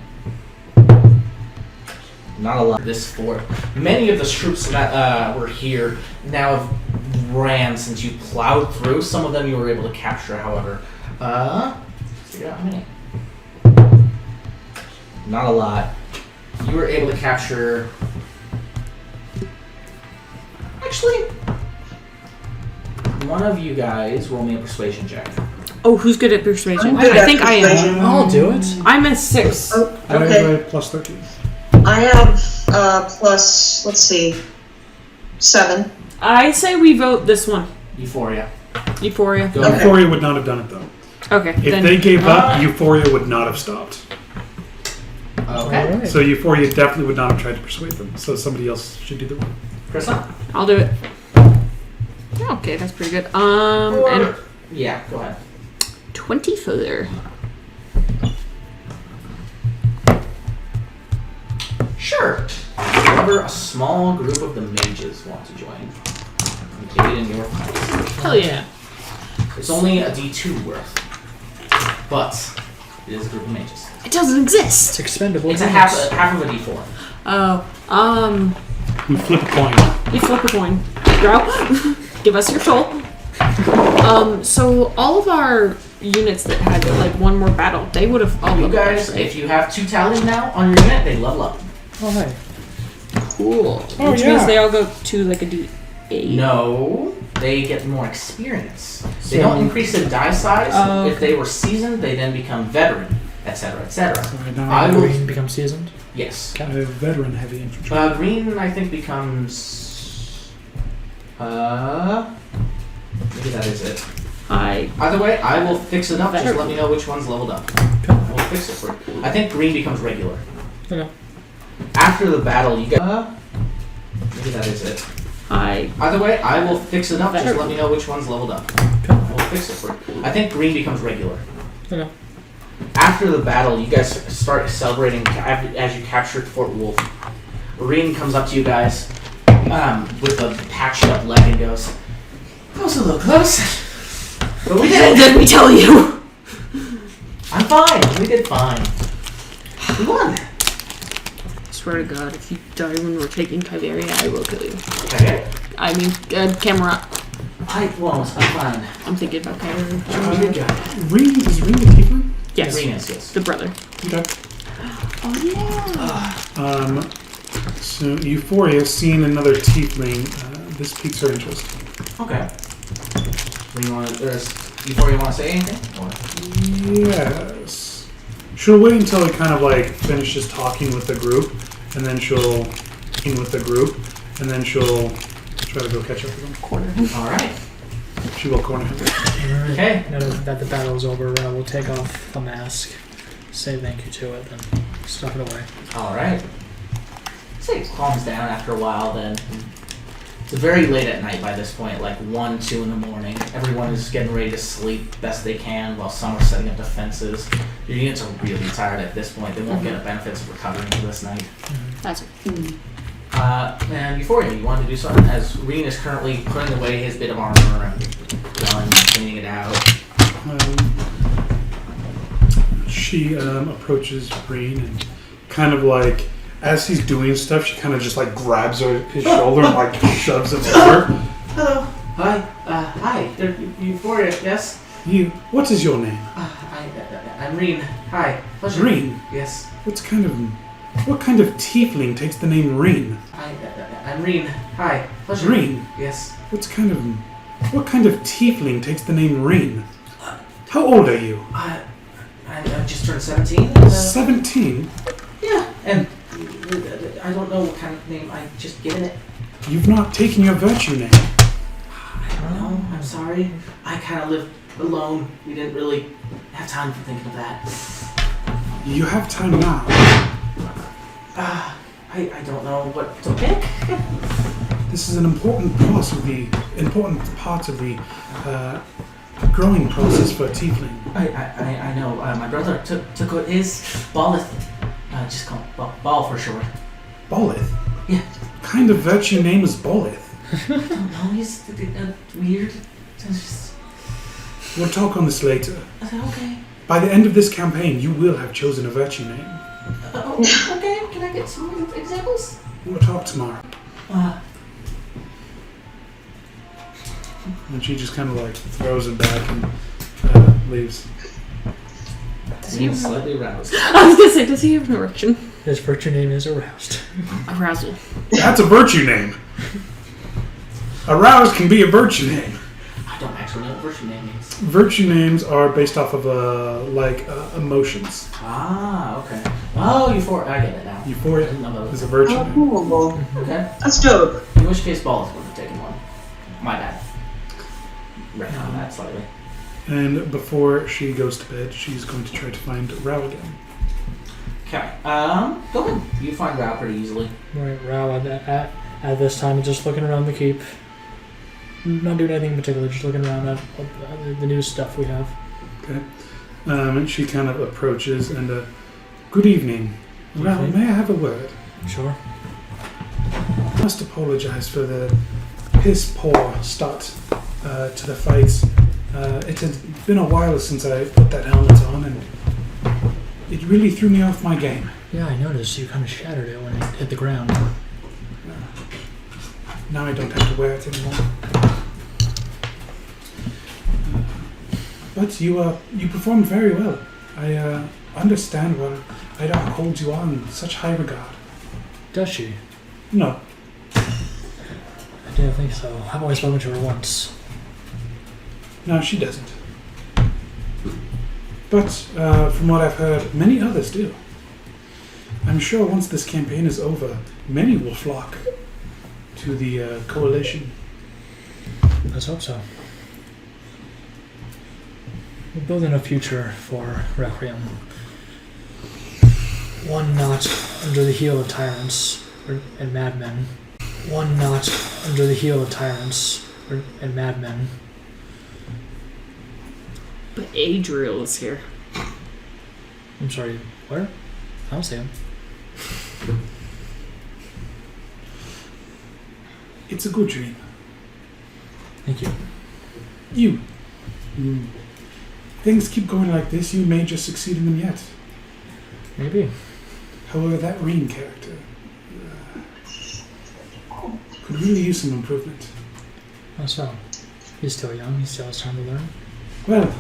Not a lot. This fort. Many of the troops that were here now have ran since you plowed through. Some of them you were able to capture, however. Figure out how many. Not a lot. You were able to capture. Actually, one of you guys roll me a persuasion check. Oh, who's good at persuasion? I'm good I at think I persuasion. am. I'll do it. I'm a 6. Oh, I have okay. a plus 13. I have plus, let's see, 7. I say we vote this one. Euphoria. Euphoria. Go ahead. Euphoria would not have done it though. Okay, If then they gave up, Euphoria would not have stopped. Okay. Alright. So Euphoria definitely would not have tried to persuade them. So somebody else should do the roll. Krista? I'll do it. Okay, that's pretty good. And Yeah, go ahead. 24. Sure. However, a small group of the mages want to join. And aid in your fight. Hell yeah. It's only a D2 worth. But it is a group of mages. It doesn't exist. It's expendable. It's a units. half of a D4. Oh, We flip a coin. you flip a coin. Grow. Give us your soul. So all of our units that had like one more battle, they would have all You leveled up, guys, right? if you have 2 tallies now on your unit, they level up. Oh, hey. Cool. Oh, Which yeah. means they all go to like a D8. No, they get more experience. They So- don't increase the die size. Oh, If they were seasoned, they then become veteran, etc., etc. So now I I will- Green becomes seasoned. Yes. have a veteran heavy infantry. Green, I think, becomes. Maybe that is it. Either way, I will fix it up. Just let me know which one's leveled up. I will fix it for you. I think green becomes regular. Okay. After the battle, you guys. Maybe that is it. Either way, I will fix it up. Just let me know which one's leveled up. I will fix it for you. I think green becomes regular. Okay. After the battle, you guys start celebrating as you captured Fort Wulf. Green comes up to you guys with a patched up leg and goes, "That was a little close, but we did it." Did we tell you? I'm fine. We did fine. We won. Swear to God, if you die when we're taking Kyveria, I will kill you. Okay. I mean, Cameron. I won't. I'm fine. I'm thinking about Kyveria. I'm a good guy. Ring is Ring the Tiefling? Yes. Renus, yes. The brother. Okay. Oh yeah. So Euphoria seeing another tiefling, this piques her interest. Okay. Do you want to, before you want to say anything? Or? Yes. She'll wait until he kind of like finishes talking with the group, and then she'll try to go catch up with him. Corner. Alright. She will corner him. Okay. Now that the battle's over, we'll take off the mask, say thank you to it, then stuff it away. Alright. Say it calms down after a while then. It's very late at night by this point, like 1, 2 in the morning. Everyone is getting ready to sleep best they can while some are setting up defenses. Your units are really tired at this point. They won't get the benefits of recovering for this night. That's it. And before you want to do something, as Reen is currently putting away his bit of armor and cleaning it out. She approaches Breen and kind of like, as he's doing stuff, she kind of just like grabs his shoulder and like shoves him over. Hello. Hi. Hi. Euphoria, yes? What is your name? I'm Reen. Hi. Pleasure. Reen? Yes. What kind of tiefling takes the name Reen? I'm Reen. Hi. Pleasure. Reen? Yes. What kind of tiefling takes the name Reen? How old are you? I just turned 17. 17? Yeah, and I don't know what kind of name I just given it. You've not taken your virtue name. I don't know. I'm sorry. I kind of live alone. We didn't really have time for thinking of that. You have time now. I don't know what to pick. This is an important part of the growing process for a tiefling. I know. My brother took his Balleth. Just call it Ball for short. Boleth? Yeah. What kind of virtue name is Boleth? I don't know. He's weird. We'll talk on this later. Okay. By the end of this campaign, you will have chosen a virtue name. Okay. Can I get some examples? We'll talk tomorrow. And she just kind of like throws it back and leaves. Does he have slightly aroused? I was gonna say, does he have an erection? His virtue name is aroused. Arousal. That's a virtue name. Aroused can be a virtue name. I don't actually know what virtue name means. Virtue names are based off of emotions. Okay. Oh, Euphoria. I get it now. Euphoria I didn't know that is was a virtue Oh, name. cool. Okay. That's dope. In which case, Balleth would have taken one. My bad. Retcon that slightly. And before she goes to bed, she's going to try to find Rao again. Okay. Go ahead. You find Rao pretty easily. Right, Rao at this time, just looking around the keep. Not doing anything in particular, just looking around at the new stuff we have. Okay. And she kind of approaches and, good evening. Rao, may I have a word? Sure. I must apologize for the piss poor start to the fights. It had been a while since I put that helmet on, and it really threw me off my game. Yeah, I noticed you kind of shattered it when it hit the ground. Now I don't have to wear it anymore. But you performed very well. I understand why Ida holds you on such high regard. Does she? No. I didn't think so. I've only spoken to her once. No, she doesn't. But from what I've heard, many others do. I'm sure once this campaign is over, many will flock to the coalition. Let's hope so. We're building a future for Requiem. One not under the heel of tyrants and madmen. One not under the heel of tyrants and madmen. But Adriel is here. I'm sorry, where? I don't see him. It's a good dream. Thank you. You. Things keep going like this, you may just succeed in them yet. Maybe. However, that Reen character could really use some improvement. How so? He's still young, he still has time to learn. Well,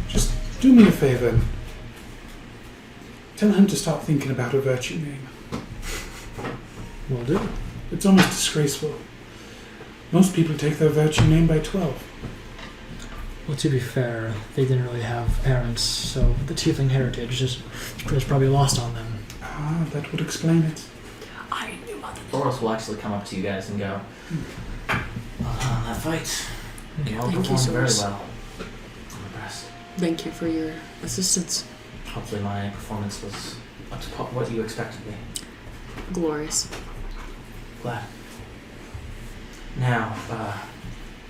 just Do me a favor. Tell him to stop thinking about a virtue name. Will do. It's almost disgraceful. Most people take their virtue name by 12. Well, to be fair, they didn't really have parents, so the tiefling heritage is probably lost on them. Ah, that would explain it. I knew about that. Thoros will actually come up to you guys and go, that fight, you all Thank you, performed very Soros. well. I'm impressed. Thank you for your assistance. Hopefully my performance was up to what you expected me. Glorious. Glad. Now,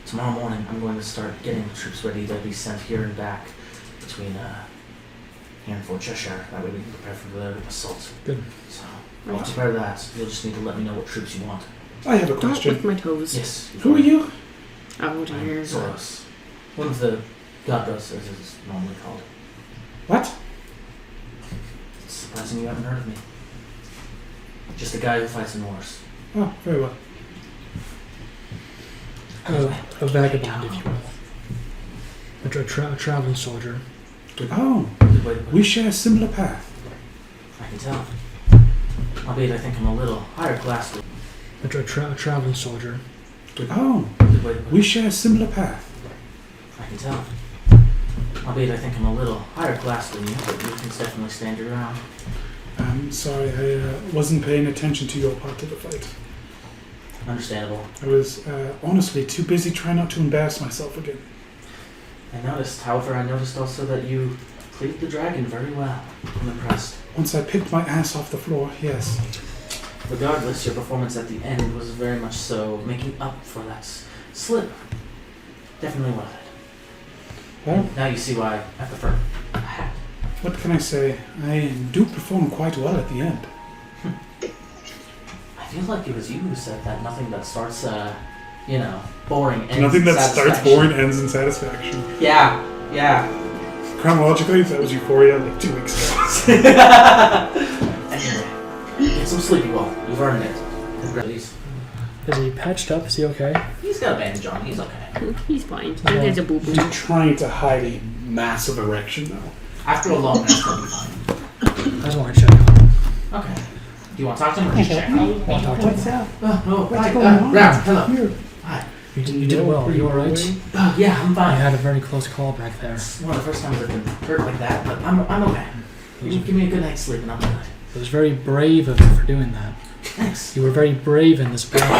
tomorrow morning I'm going to start getting the troops ready to be sent here and back between here and Fort Cheshire. That way we can prepare for the assault. Good. So, I'll prepare that. You'll just need to let me know what troops you want. I have a Don't question. lick my toes. Yes. Who are you? Oh I'm dear. Zoros. One of the Gatos, as it's normally called. What? It's surprising you haven't heard of me. Just a guy who fights in wars. Oh, very well. A vagabond, if you will. A traveling soldier. Oh, Wait, we share a similar path. I can tell. Albeit I think I'm a little higher class than A traveling soldier. Oh, wait, we share a similar path. I can tell. Albeit I think I'm a little higher class than you, but you can definitely stand your ground. I'm sorry, I wasn't paying attention to your part of the fight. Understandable. I was honestly too busy trying not to embarrass myself again. I noticed also that you cleaved the dragon very well. I'm impressed. Once I picked my ass off the floor, yes. Regardless, your performance at the end was very much so making up for that slip. Definitely worth it. Well, Now you see why I prefer a hat. what can I say? I do perform quite well at the end. I feel like it was you who said that nothing that starts, boring ends Nothing in that starts satisfaction. boring ends in satisfaction. Yeah. Chronologically, that was Euphoria like 2 weeks ago. Anyway, get some sleepy well. You've earned it. Congratulations. Is he patched up? Is he okay? He's got a bandage on. He's okay. He's fine. There's a boo boo. Just trying to hide a massive erection, though. After a long rest, he'll be fine. I just want to check on him. Okay. Do you want to talk to him or just check? Want to talk to him? Hi. Ralph, hello. Hi. You did well. You alright? Yeah, I'm I fine. had a very close call back there. It's one of the first times I've been hurt like that, but I'm okay. You give me a good night's sleep and I'm good. It was very brave of you for doing that. Thanks. You were very brave in this battle.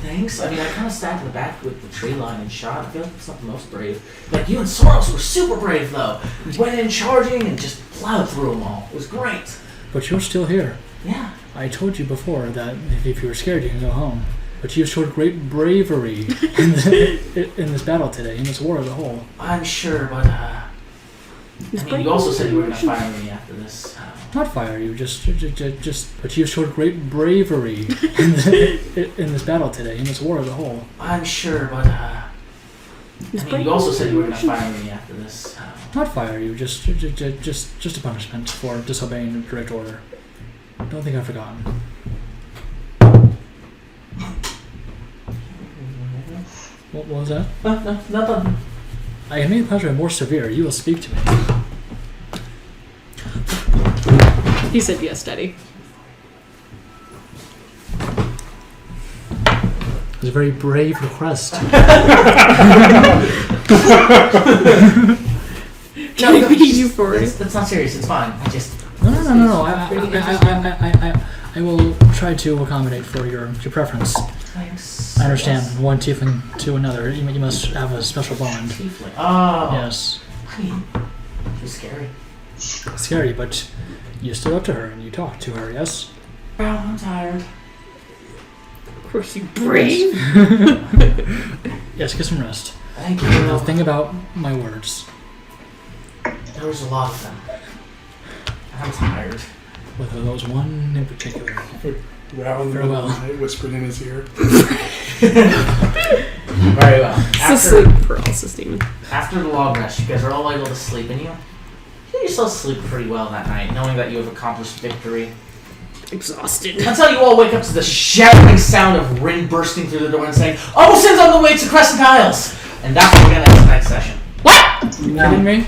Thanks. I mean, I kind of sat in the back with the tree line and shot. I feel like it's not the most brave. Like, you and Soros were super brave, though. We went in charging and just plowed through them all. It was great. But you're still here. Yeah. I told you before that if you were scared, you can go home. But you showed great bravery in this battle today, in this war as a whole. I'm sure, but, I mean, you also said you were going to fire me after this. Not fire you, just. But you showed great bravery in this battle today, in this war as a whole. I'm sure, but, I mean, you also said you were going to fire me after this. Not fire you, just a punishment for disobeying direct order. Don't think I've forgotten. What was that? No, nothing. I can make the punishment more severe. You will speak to me. He said yes, Daddy. It was a very brave request. No, You for it. that's not serious. It's fine. I just... No. I will try to accommodate for your preference. Thanks. I understand one tiefling to another. You must have a special bond. Tiefling. Oh. Yes. I mean, she's scary. Scary, but you stood up to her and you talked to her, yes? Well, I'm tired. Of course, you brave. Yes, get some rest. Thank you. Now think about my words. There was a lot of them. I'm tired. Whether those one in particular. Round Farewell. I whispered in his ear. Very well. It's a sleep paralysis demon. After the long rest, you guys are all able to sleep, and you yourself sleep pretty well that night, knowing that you have accomplished victory. Exhausted. Until you all wake up to the shattering sound of Rin bursting through the door and saying, "Almost on the way to Crescent Isles!" And that's where we're gonna end tonight's session. You kidding me?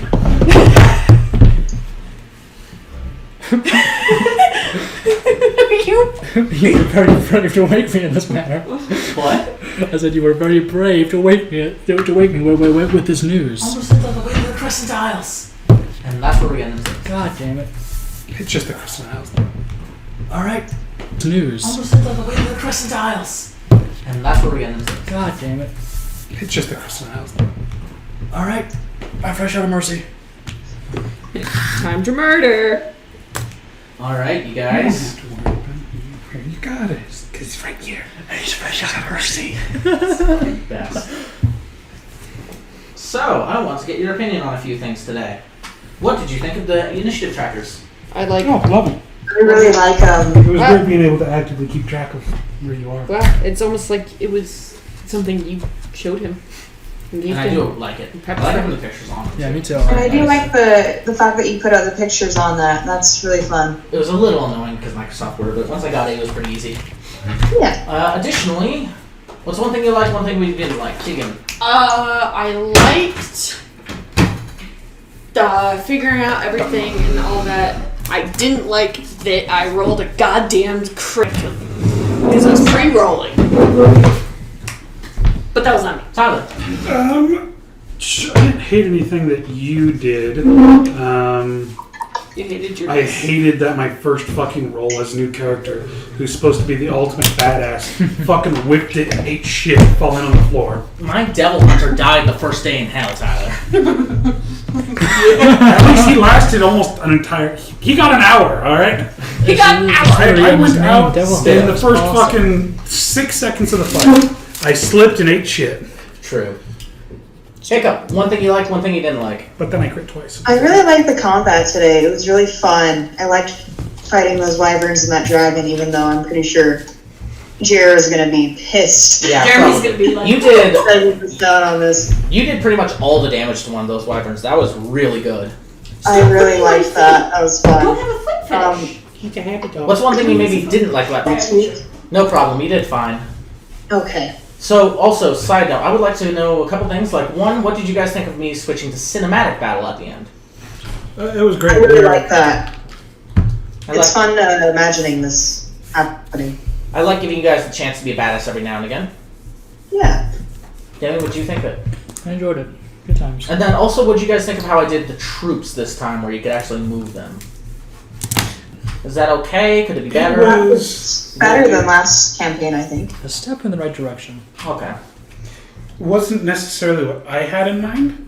You were very brave to wake me in this manner. What? I said you were very brave to wake me with this news. Almost looked like the way to the Crescent Isles. And that's where we're gonna end it. God damn it. It's just the Crescent Isles. Alright. News. Almost looked like the way to the Crescent Isles. And that's where we're gonna end it. God damn it. It's just the Crescent Isles. Alright. By fresh out of mercy. Time to murder. Alright, you You don't guys. have to worry about it. You got it. Because it's right here. He's fresh out of mercy. Best. So, I want to get your opinion on a few things today. What did you think of the initiative trackers? I like. Oh, love it. I really like It was Wow. great being able to actively keep track of where you are. Well, it's almost like it was something you showed him. And I do like it. I like having the pictures on it. Yeah, me too. And I do like the fact that you put out the pictures on that. That's really fun. It was a little annoying because Microsoft Word, but once I got it, it was pretty easy. Yeah. Additionally, what's one thing you liked, one thing we didn't like? Keegan. I liked figuring out everything and all that. I didn't like that I rolled a goddamn crit because I was pre-rolling. But that was not me. Tyler. I didn't hate anything that you did. You hated your I hated that my first fucking roll as a new character, who's supposed to be the ultimate badass, fucking whipped it and ate shit, falling on the floor. My Devil Hunter died the first day in hell, Tyler. At least he lasted almost an entire. He got an hour, all right. He got an hour. I went out Devil in Hunter. the first fucking 6 seconds of the fight. I slipped and ate shit, True. Hiccup. One thing you liked, one thing you didn't like. but then I crit twice. I really liked the combat today. It was really fun. I liked fighting those wyverns and that dragon, even though I'm pretty sure Jira's gonna be pissed. Yeah, Jeremy's probably. gonna be like, You did. That he missed out on this. You did pretty much all the damage to one of those wyverns. That was really good. I really liked that. That was Don't fun. have a foot fetish. He's a happy dog. What's one thing you maybe didn't like about Next that? week. No problem. You did fine. Okay. So, also, side note, I would like to know a couple things. Like, one, what did you guys think of me switching to cinematic battle at the end? It was I great. really like that. I It's like, fun imagining this happening. I like giving you guys the chance to be a badass every now and again. Yeah. Demi, what do you think of it? I enjoyed it. Good times. And then also, what do you guys think of how I did the troops this time, where you could actually move them? Is that okay? Could it be better? It was Better than last campaign, I think. A step in the right direction. Okay. wasn't necessarily what I had in mind,